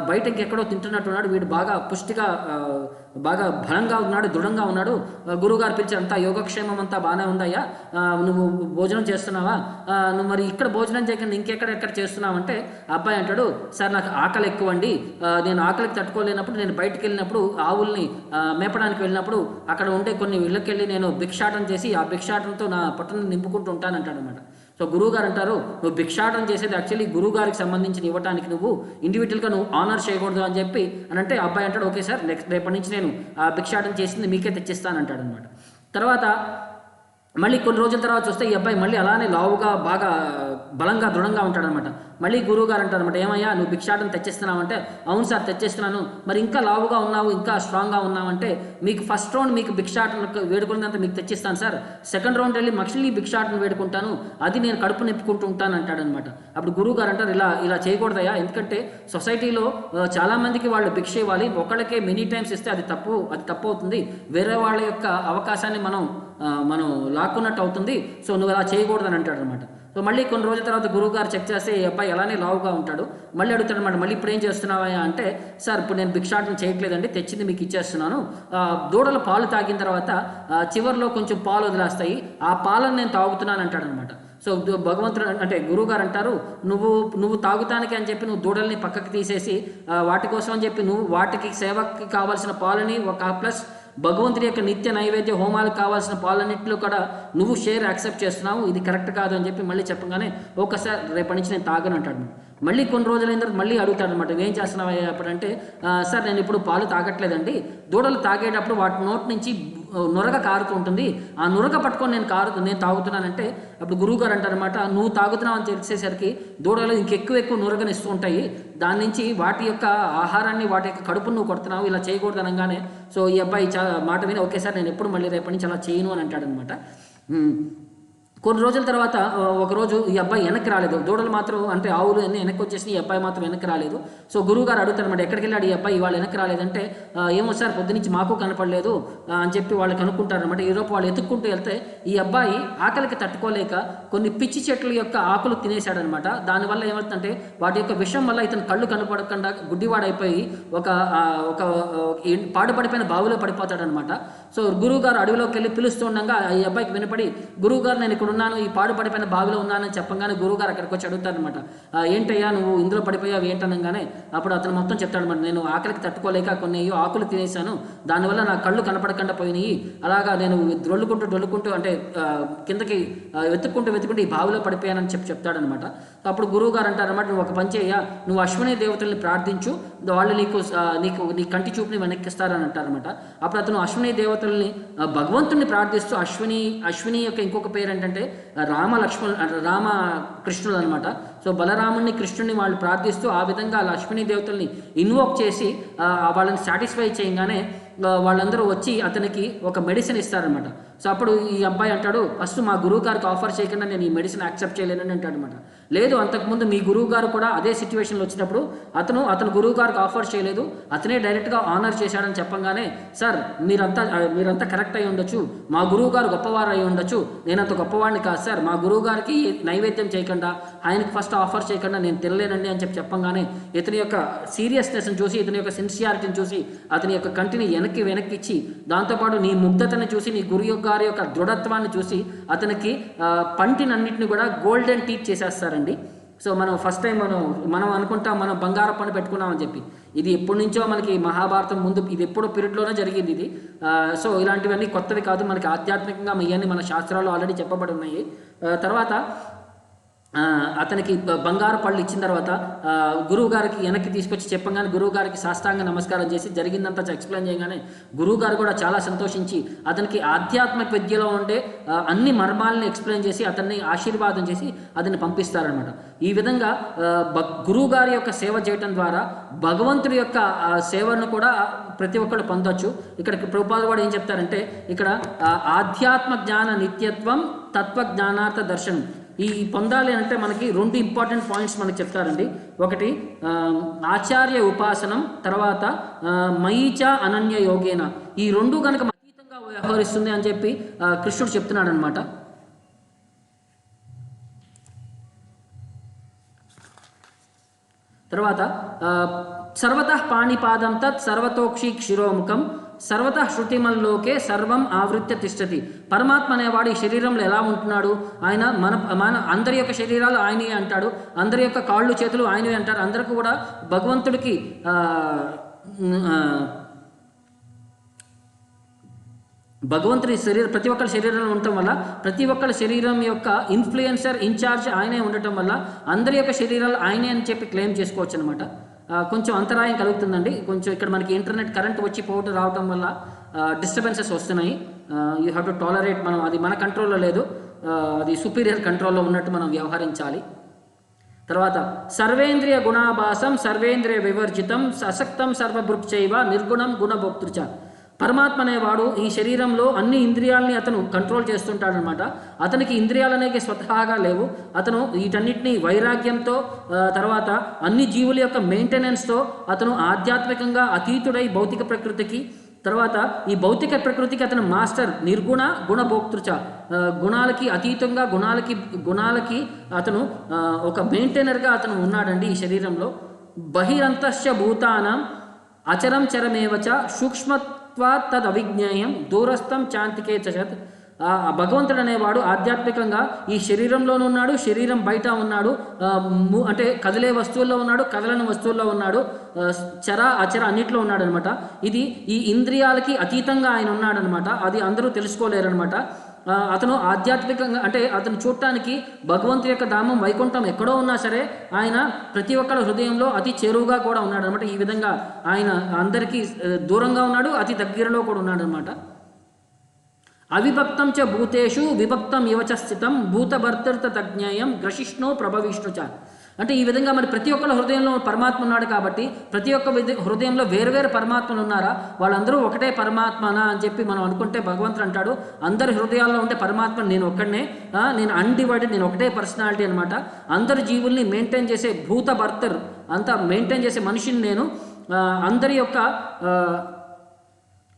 బయటకి ఎక్కడో తింటున్నట్టున్నాడు, వీడు బాగా పుష్టిగా బాగా బలంగా ఉన్నాడు, దృఢంగా ఉన్నాడు. గురువుగారు పిలిచి, అంతా యోగక్షేమం అంతా బాగానే ఉందయ్యా, నువ్వు భోజనం చేస్తున్నావా, నువ్వు మరి ఇక్కడ భోజనం చేయకుండా ఇంకెక్కడెక్కడ చేస్తున్నావు అంటే, అబ్బాయి అంటాడు, సార్ నాకు ఆకలి ఎక్కువ అండి, నేను ఆకలికి తట్టుకోలేనప్పుడు నేను బయటకు వెళ్ళినప్పుడు ఆవుల్ని మేపడానికి వెళ్ళినప్పుడు అక్కడ ఉండే కొన్ని ఇళ్ళకి వెళ్ళి నేను భిక్షాటన చేసి ఆ భిక్షాటనతో నా పొట్టను నింపుకుంటూ ఉంటానంటాడు అనమాట. సో గురువుగారు అంటారు, నువ్వు భిక్షాటన చేసేది యాక్చువల్లీ గురువుగారికి సంబంధించిన ఇవ్వడానికి, నువ్వు ఇండివిజువల్గా నువ్వు ఆనర్ చేయకూడదు అని చెప్పి అని అంటే, అబ్బాయి అంటాడు, ఓకే సార్, రేపటి నుంచి నేను ఆ భిక్షాటన చేసింది మీకే తెచ్చిస్తానంటాడు అనమాట. తర్వాత మళ్ళీ కొన్ని రోజుల తర్వాత చూస్తే ఈ అబ్బాయి మళ్ళీ అలానే లావుగా బాగా బలంగా దృఢంగా ఉంటాడనమాట. మళ్ళీ గురువు గారు అంటారనమాట, ఏమయ్యా నువ్వు భిక్షాటన తెచ్చేస్తున్నావంటే, అవును సార్ తెచ్చేస్తున్నాను. మరి ఇంకా లావుగా ఉన్నావు, ఇంకా స్ట్రాంగ్గా ఉన్నావంటే, మీకు ఫస్ట్ రౌండ్ మీకు భిక్షాటన వేడుకునేంత మీకు తెచ్చిస్తాను సార్, సెకండ్ రౌండ్ వెళ్ళి మళ్ళీ భిక్షాటన వేడుకుంటాను, అది నేను కడుపు నింపుకుంటూ ఉంటాను అంటాడనమాట. అప్పుడు గురువు గారు అంటారు, ఇలా ఇలా చేయకూడదయ్యా, ఎందుకంటే సొసైటీలో చాలామందికి వాళ్ళు భిక్ష ఇవ్వాలి, ఒకళ్ళకే మెనీ టైమ్స్ ఇస్తే అది తప్పు అవుతుంది, వేరే వాళ్ళ యొక్క అవకాశాన్ని మనం లాక్కున్నట్టు అవుతుంది, సో నువ్వు అలా చేయకూడదని అంటాడు అనమాట. సో మళ్ళీ కొన్ని రోజుల తర్వాత గురువు గారు చెక్ చేస్తే ఈ అబ్బాయి అలానే లావుగా ఉంటాడు. మళ్ళీ అడుగుతాడు అనమాట, మళ్ళీ ఇప్పుడు ఏం చేస్తున్నావా అంటే, సార్ ఇప్పుడు నేను భిక్షాటన చేయట్లేదండి, తెచ్చింది మీకు ఇచ్చేస్తున్నాను. దూడలు పాలు తాగిన తర్వాత చివరిలో కొంచెం పాలు వదిలేస్తాయి, ఆ పాలను నేను తాగుతున్నాను అంటాడు అనమాట. సో భగవంతుడు అంటే గురువుగారు అంటారు, నువ్వు తాగుతానికి అని చెప్పి నువ్వు దూడల్ని పక్కకి తీసేసి వాటి కోసం అని చెప్పి నువ్వు వాటికి సేవకి కావాల్సిన పాలని ఒక ప్లస్ భగవంతుడి యొక్క నిత్య నైవేద్య హోమాలకు కావాల్సిన పాలన్నింటిలో కూడా నువ్వు షేర్ యాక్సెప్ట్ చేస్తున్నావు, ఇది కరెక్ట్ కాదు అని చెప్పి మళ్ళీ చెప్పగానే ఒకసారి రేపటి నుంచి నేను తాగను అంటాడు. మళ్ళీ కొన్ని రోజులైన తర్వాత మళ్ళీ అడుగుతాడు అనమాట, ఏం చేస్తున్నావు అప్పుడంటే, సార్ నేను ఇప్పుడు పాలు తాగట్లేదండి, దూడలు తాగేటప్పుడు వాటి నోటి నుంచి నురగ కారుతూ ఉంటుంది, ఆ నురగ పట్టుకొని నేను తాగుతున్నానంటే, అప్పుడు గురువు గారు అంటారనమాట, నువ్వు తాగుతున్నావు అని తెలిసేసరికి దూడలు ఇంకెక్కువ నురగని ఇస్తూ ఉంటాయి, దాని నుంచి వాటి యొక్క ఆహారాన్ని వాటి యొక్క కడుపును నువ్వు కొడుతున్నావు, ఇలా చేయకూడదు అనగానే సో ఈ అబ్బాయి చాలా మాట విని ఓకే సార్ నేను ఎప్పుడు మళ్ళీ రేపటి నుంచి అలా చేయను అని అంటాడనమాట. కొన్ని రోజుల తర్వాత ఒకరోజు ఈ అబ్బాయి వెనక్కి రాలేదు, దూడలు మాత్రం అంటే ఆవులు అన్నీ వెనక్కి వచ్చేసి ఈ అబ్బాయి మాత్రం వెనక్కి రాలేదు. సో గురువు గారు అడుగుతారన్నమాట, ఎక్కడికి వెళ్ళాడు ఈ అబ్బాయి ఇవాళ వెనక్కి రాలేదంటే, ఏమో సార్ పొద్దునుంచి మాకు కనపడలేదు అని చెప్పి వాళ్ళు కనుక్కుంటారనమాట. ఈరోజు వాళ్ళు ఎత్తుక్కుంటూ వెళ్తే ఈ అబ్బాయి ఆకలికి తట్టుకోలేక కొన్ని పిచ్చి చెట్ల యొక్క ఆకులు తినేశాడనమాట. దానివల్ల ఏమవుతుందంటే వాటి యొక్క విషం వల్ల ఇతను కళ్ళు కనపడకుండా గుడ్డివాడైపోయి ఒక పాడుపడిపోయిన బావిలో పడిపోతాడనమాట. సో గురువు గారు అడవిలోకి వెళ్ళి పిలుస్తుండగా ఈ అబ్బాయికి వినపడి, గురువు గారు నేను ఇక్కడ ఉన్నాను, ఈ పాడుపడిపోయిన బావిలో ఉన్నానని చెప్పగానే గురువు గారు అక్కడికి వచ్చి అడుగుతారనమాట, ఏంటయ్యా నువ్వు ఇందులో పడిపోయావు ఏంటనగానే అప్పుడు అతను మొత్తం చెప్తాడనమాట, నేను ఆకలికి తట్టుకోలేక కొన్ని ఆకులు తినేశాను, దానివల్ల నా కళ్ళు కనపడకుండా పోయినాయి, అలాగా నేను డొల్లుకుంటూ అంటే కిందకి వెతుక్కుంటూ ఈ బావిలో పడిపోయానని చెప్తాడనమాట. అప్పుడు గురువు గారు అంటారనమాట, నువ్వు ఒక పని చేయ, నువ్వు అశ్విని దేవతల్ని ప్రార్థించు, వాళ్ళు నీ కంటి చూపుని వెనక్కిస్తారని అంటారనమాట. అప్పుడు అతను అశ్విని దేవతల్ని భగవంతుని ప్రార్థిస్తూ అశ్విని యొక్క ఇంకొక పేరు ఏంటంటే రామ కృష్ణుడు అనమాట. సో బలరాముని కృష్ణుడిని వాళ్ళు ప్రార్థిస్తూ ఆ విధంగా అశ్విని దేవతల్ని ఇన్వోక్ చేసి వాళ్ళని సాటిస్ఫై చేయగానే వాళ్ళందరూ వచ్చి అతనికి ఒక మెడిసిన్ ఇస్తారనమాట. సో అప్పుడు ఈ అబ్బాయి అంటాడు, ఫస్ట్ మా గురువు గారికి ఆఫర్ చేయకుండా నేను ఈ మెడిసిన్ యాక్సెప్ట్ చేయలేనని అంటాడనమాట. లేదు, అంతకుముందు మీ గురువు గారు కూడా అదే సిచ్యువేషన్లో వచ్చినప్పుడు అతను గురువు గారికి ఆఫర్ చేయలేదు, అతనే డైరెక్ట్గా ఆనర్ చేశాడని చెప్పగానే, సార్ మీరంతా కరెక్ట్ అయి ఉండొచ్చు, మా గురువు గారు గొప్పవారు అయి ఉండొచ్చు, నేను అంత గొప్పవాడిని కాదు సార్, మా గురువు గారికి నైవేద్యం చేయకుండా ఆయనకి ఫస్ట్ ఆఫర్ చేయకుండా నేను తినలేనండి అని చెప్పగానే ఇతని యొక్క సీరియస్నెస్ని చూసి, ఇతని యొక్క సిన్సియారిటీని చూసి, అతని యొక్క కంటిని వెనక్కిచ్చి దాంతోపాటు నీ ముగ్ధతని చూసి, నీ గురువు గారి యొక్క దృఢత్వాన్ని చూసి అతనికి పంటినన్నింటిని కూడా గోల్డెన్ టీత్ చేసేస్తారండి. సో మనం ఫస్ట్ టైం మనం అనుకుంటాం మనం బంగారు పని పెట్టుకున్నామని చెప్పి, ఇది ఎప్పటి నుంచో మనకి మహాభారతం ముందు ఇది ఎప్పుడో పీరియడ్లోనే జరిగింది ఇది. సో ఇలాంటివన్నీ కొత్తవి కాదు, మనకి ఆధ్యాత్మికంగా ఇవన్నీ మన శాస్త్రాల్లో ఆల్రెడీ చెప్పబడి ఉన్నాయి. తర్వాత అతనికి బంగారు పళ్ళు ఇచ్చిన తర్వాత గురువు గారికి వెనక్కి తీసుకొచ్చి చెప్పగానే గురువు గారికి సాష్టాంగ నమస్కారం చేసి జరిగిందంతా ఎక్స్ప్లెయిన్ చేయగానే గురువు గారు కూడా చాలా సంతోషించి అతనికి ఆధ్యాత్మిక విద్యలో ఉండే అన్ని మర్మాలని ఎక్స్ప్లెయిన్ చేసి అతన్ని ఆశీర్వాదం చేసి అతన్ని పంపిస్తారనమాట. ఈ విధంగా గురువు గారి యొక్క సేవ చేయటం ద్వారా భగవంతుడి యొక్క సేవను కూడా ప్రతి ఒక్కరు పొందొచ్చు. ఇక్కడ ప్రభుపాదులు కూడా ఏం చెప్తారంటే, ఇక్కడ ఆధ్యాత్మ జ్ఞాన నిత్యత్వం తత్వ జ్ఞానార్థ దర్శనం ఈ పొందాలి అంటే మనకి 2 ఇంపార్టెంట్ పాయింట్స్ మనకి చెప్తారండి. ఒకటి ఆచార్య ఉపాసనం, తర్వాత మయిచ అనన్య యోగేన. ఈ 2 కనుక అతీతంగా వ్యవహరిస్తుంది అని చెప్పి కృష్ణుడు చెప్తున్నాడు అనమాట. తర్వాత సర్వతః పాణిపాదం తత్ సర్వతోక్షి క్షిరోముఖం సర్వతః శృతిమల్లోకే సర్వం ఆవృత్య తిష్టతి. పరమాత్మ అనేవాడు ఈ శరీరంలో ఎలా ఉంటున్నాడు, ఆయన మన అందరి యొక్క శరీరాలు ఆయనే అంటాడు, అందరి యొక్క కాళ్ళు చేతులు ఆయనే అంటారు. అందరికీ కూడా భగవంతుడికి భగవంతుడి ప్రతి ఒక్కరి శరీరంలో ఉండటం వల్ల ప్రతి ఒక్కరి శరీరం యొక్క ఇన్ఫ్లుయెన్సర్ ఇన్ఛార్జ్ ఆయనే ఉండటం వల్ల అందరి యొక్క శరీరాలు ఆయనే అని చెప్పి క్లెయిమ్ చేసుకోవచ్చు అనమాట. కొంచెం అంతరాయం కలుగుతుందండి. కొంచెం ఇక్కడ మనకి ఇంటర్నెట్ కరెంట్ వచ్చి పోవటం రావటం వల్ల డిస్టర్బెన్సెస్ వస్తున్నాయి. యూ హ్యావ్ టు టాలరేట్, మనం అది మన కంట్రోల్లో లేదు, అది సుపీరియర్ కంట్రోల్లో ఉన్నట్టు మనం వ్యవహరించాలి. తర్వాత సర్వేంద్రియ గుణాభాసం సర్వేంద్రియ వివర్జితం అసక్తం సర్వభృక్షైవ నిర్గుణం గుణభోక్తృచ. పరమాత్మ అనేవాడు ఈ శరీరంలో అన్ని ఇంద్రియాలని అతను కంట్రోల్ చేస్తుంటాడనమాట. అతనికి ఇంద్రియాలు అనేవి స్వతహాగా లేవు. అతను వీటన్నిటిని వైరాగ్యంతో, తర్వాత అన్ని జీవుల యొక్క మెయింటెనెన్స్తో అతను ఆధ్యాత్మికంగా అతీతుడై భౌతిక ప్రకృతికి, తర్వాత ఈ భౌతిక ప్రకృతికి అతను మాస్టర్, నిర్గుణ గుణభోక్తృచ, గుణాలకి అతీతంగా గుణాలకి అతను ఒక మెయింటైనర్గా అతను ఉన్నాడండి ఈ శరీరంలో. బహిరంతశ్చ భూతానాం అచరం చరమేవచ సూక్ష్మత్వాత్ తద్ అవిజ్ఞేయం దూరస్థం చాంతికే చత్. ఆ భగవంతుడు అనేవాడు ఆధ్యాత్మికంగా ఈ శరీరంలోనూ ఉన్నాడు, శరీరం బయట ఉన్నాడు, అంటే కదిలే వస్తువుల్లో ఉన్నాడు, కదలని వస్తువుల్లో ఉన్నాడు, చర అచర అన్నిట్లో ఉన్నాడు అనమాట. ఇది ఈ ఇంద్రియాలకి అతీతంగా ఆయన ఉన్నాడనమాట. అది అందరూ తెలుసుకోలేరనమాట. అతను ఆధ్యాత్మికంగా అంటే అతను చూడటానికి భగవంతు యొక్క ధామం వైకుంఠం ఎక్కడో ఉన్నా సరే ఆయన ప్రతి ఒక్కరి హృదయంలో అతి చేరువుగా కూడా ఉన్నాడు అనమాట. ఈ విధంగా ఆయన అందరికీ దూరంగా ఉన్నాడు, అతి దగ్గరలో కూడా ఉన్నాడు అనమాట. అవిభక్తం చ భూతేషు విభక్తం ఇవచ స్థితం భూతభర్తృత తజ్ఞేయం గ్రశిష్ణు ప్రభవిష్ణు చ. అంటే ఈ విధంగా మరి ప్రతి ఒక్కరి హృదయంలో పరమాత్మ ఉన్నాడు కాబట్టి ప్రతి ఒక్క హృదయంలో వేరువేరు పరమాత్మలు ఉన్నారా, వాళ్ళందరూ ఒకటే పరమాత్మనా అని చెప్పి మనం అనుకుంటే భగవంతుడు అంటాడు అందరి హృదయాల్లో ఉండే పరమాత్మ నేను ఒక్కడనే, నేను అన్డివైడెడ్, నేను ఒకటే పర్సనాలిటీ అనమాట. అందరి జీవుల్ని మెయింటైన్ చేసే భూతభర్తర్ అంతా మెయింటైన్ చేసే మనిషిని నేను, అందరి యొక్క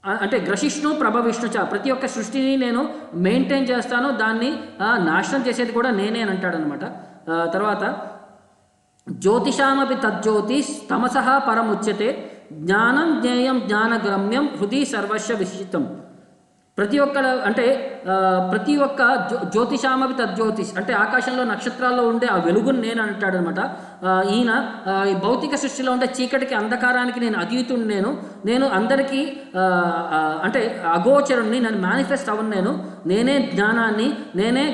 అంటే గ్రశిష్ణు ప్రభవిష్ణుచ, ప్రతి ఒక్క సృష్టిని నేను మెయింటైన్ చేస్తాను, దాన్ని నాశనం చేసేది కూడా నేనే అని అంటాడు అనమాట. తర్వాత జ్యోతిషామపి తజ్జ్యోతిష్ తమసః పరముచ్యతే జ్ఞానం జ్ఞేయం జ్ఞానగమ్యం హృది సర్వస్వ విశిష్టం. ప్రతి ఒక్క అంటే ప్రతి ఒక్క జ్యోతిషామపి తజ్జ్యోతిష్ అంటే ఆకాశంలో నక్షత్రాల్లో ఉండే ఆ వెలుగుని నేను అంటాడనమాట. ఈయన ఈ భౌతిక సృష్టిలో ఉండే చీకటికి అంధకారానికి నేను అతీతుడిని, నేను అందరికీ అంటే అగోచరుణ్ణి, నేను మేనిఫెస్ట్ అవ్వను, నేనే జ్ఞానాన్ని, నేనే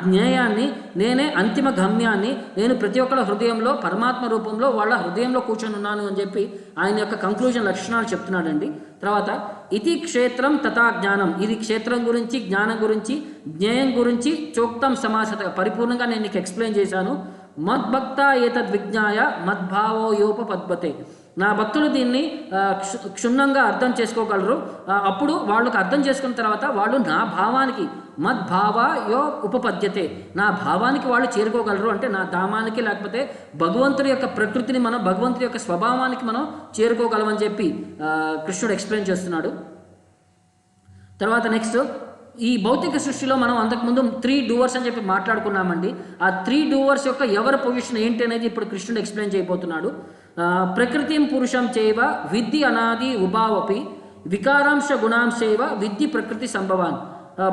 జ్ఞేయాన్ని, నేనే అంతిమ గమ్యాన్ని, నేను ప్రతి ఒక్కళ్ళ హృదయంలో పరమాత్మ రూపంలో వాళ్ళ హృదయంలో కూర్చొని ఉన్నాను అని చెప్పి ఆయన యొక్క కంక్లూజన్ లక్షణాలు చెప్తున్నాడండి. తర్వాత ఇది క్షేత్రం తథా జ్ఞానం, ఇది క్షేత్రం గురించి, జ్ఞానం గురించి, జ్ఞేయం గురించి చోక్తం సమాసత పరిపూర్ణంగా నేను నీకు ఎక్స్ప్లెయిన్ చేశాను. మద్భక్త ఏతద్ విజ్ఞాయ మద్భావో యోపపద్మతే. నా భక్తులు దీన్ని క్షుణ్ణంగా అర్థం చేసుకోగలరు. అప్పుడు వాళ్ళకి అర్థం చేసుకున్న తర్వాత వాళ్ళు నా భావానికి మద్భావయో ఉపపద్యతే, నా భావానికి వాళ్ళు చేరుకోగలరు. అంటే నా ధామానికి లేకపోతే భగవంతుడి యొక్క ప్రకృతిని మనం, భగవంతుడి యొక్క స్వభావానికి మనం చేరుకోగలమని చెప్పి కృష్ణుడు ఎక్స్ప్లెయిన్ చేస్తున్నాడు. తర్వాత నెక్స్ట్ ఈ భౌతిక సృష్టిలో మనం అంతకుముందు 3 డూవర్స్ అని చెప్పి మాట్లాడుకున్నామండి. ఆ 3 డూవర్స్ యొక్క ఎవరి పొజిషన్ ఏంటి అనేది ఇప్పుడు కృష్ణుడు ఎక్స్ప్లెయిన్ చేయబోతున్నాడు. ప్రకృతిం పురుషం చేవ విద్ధి అనాది ఉభావపి వికారాంశ గుణాంశైవ విద్ధి ప్రకృతి సంభవాన్.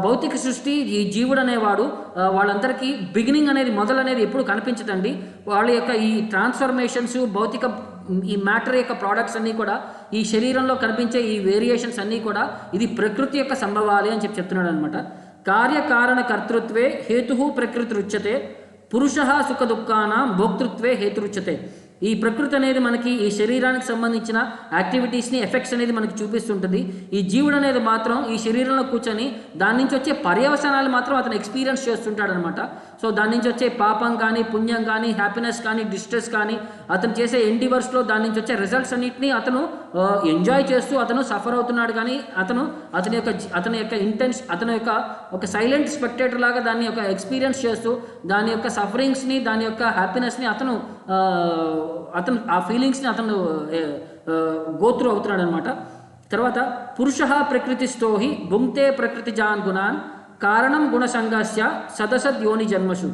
భౌతిక సృష్టి ఈ జీవుడు అనేవాడు వాళ్ళందరికీ బిగినింగ్ అనేది మొదలు అనేది ఎప్పుడు కనిపించదండి. వాళ్ళ యొక్క ఈ ట్రాన్స్ఫర్మేషన్స్, భౌతిక ఈ మ్యాటర్ యొక్క ప్రోడక్ట్స్ అన్నీ కూడా, ఈ శరీరంలో కనిపించే ఈ వేరియేషన్స్ అన్నీ కూడా ఇది ప్రకృతి యొక్క సంభవాలే అని చెప్తున్నాడు అనమాట. కార్యకారణ కర్తృత్వే హేతు ప్రకృతి రుచ్యతే పురుష సుఖ దుఃఖానాం భోక్తృత్వే హేతురుచ్యతే. ఈ ప్రకృతి అనేది మనకి ఈ శరీరానికి సంబంధించిన యాక్టివిటీస్ని, ఎఫెక్ట్స్ అనేది మనకి చూపిస్తుంటుంది. ఈ జీవుడు అనేది మాత్రం ఈ శరీరంలో కూర్చొని దాని నుంచి వచ్చే పర్యవసానాలు మాత్రం అతను ఎక్స్పీరియన్స్ చేస్తుంటాడనమాట. సో దాని నుంచి వచ్చే పాపం కానీ, పుణ్యం కానీ, హ్యాపీనెస్ కానీ, డిస్ట్రెస్ కానీ, అతను చేసే ఎండివర్స్లో దాని నుంచి వచ్చే రిజల్ట్స్ అన్నింటినీ అతను ఎంజాయ్ చేస్తూ అతను సఫర్ అవుతున్నాడు. కానీ అతని యొక్క ఇంటెన్స్, అతని యొక్క ఒక సైలెంట్ స్పెక్టేటర్ లాగా దాన్ని యొక్క ఎక్స్పీరియన్స్ చేస్తూ దాని యొక్క సఫరింగ్స్ని, దాని యొక్క హ్యాపీనెస్ని అతను ఆ ఫీలింగ్స్ని అతను గోత్రు అవుతున్నాడు అనమాట. తర్వాత పురుష ప్రకృతిస్థోహి భుంక్తే ప్రకృతి జాన్ గుణాన్ కారణం గుణసంగస్య సదసద్యోని జన్మసు.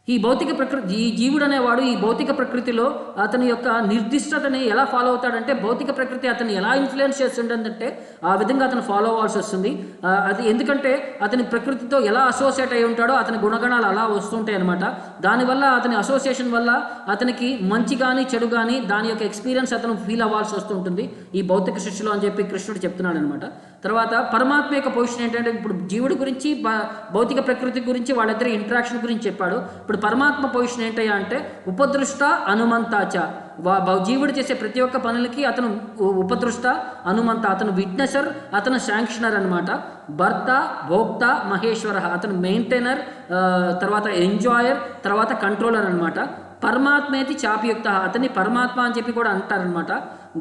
ఈ భౌతిక ప్రకృతి, ఈ జీవుడు అనేవాడు ఈ భౌతిక ప్రకృతిలో అతని యొక్క నిర్దిష్టతని ఎలా ఫాలో అవుతాడంటే, భౌతిక ప్రకృతి అతన్ని ఎలా ఇన్ఫ్లుయెన్స్ చేస్తుందంటే ఆ విధంగా అతను ఫాలో అవ్వాల్సి వస్తుంది. అది ఎందుకంటే అతని ప్రకృతితో ఎలా అసోసియేట్ అయి ఉంటాడో అతని గుణగణాలు అలా వస్తుంటాయి అనమాట. దానివల్ల అతని అసోసియేషన్ వల్ల అతనికి మంచి కానీ చెడు కానీ దాని యొక్క ఎక్స్పీరియన్స్ అతను ఫీల్ అవ్వాల్సి వస్తుంటుంది ఈ భౌతిక సృష్టిలో అని చెప్పి కృష్ణుడు చెప్తున్నాడు అనమాట. తర్వాత పరమాత్మ యొక్క పొజిషన్ ఏంటంటే, ఇప్పుడు జీవుడి గురించి, భౌతిక ప్రకృతి గురించి, వాళ్ళిద్దరి ఇంటరాక్షన్ గురించి చెప్పాడు. ఇప్పుడు పరమాత్మ పొజిషన్ ఏంటయ్యా అంటే ఉపదృష్ట అనుమంతాచ, జీవుడు చేసే ప్రతి ఒక్క పనులకి అతను ఉపదృష్ట, అనుమంత, అతను విట్నెసర్, అతను శాంక్షనర్ అనమాట. భర్త, భోక్త, మహేశ్వర, అతను మెయింటైనర్, తర్వాత ఎంజాయర్, తర్వాత కంట్రోలర్ అనమాట. పరమాత్మేతి చాపియుక్త, అతన్ని పరమాత్మ అని చెప్పి కూడా అంటారనమాట.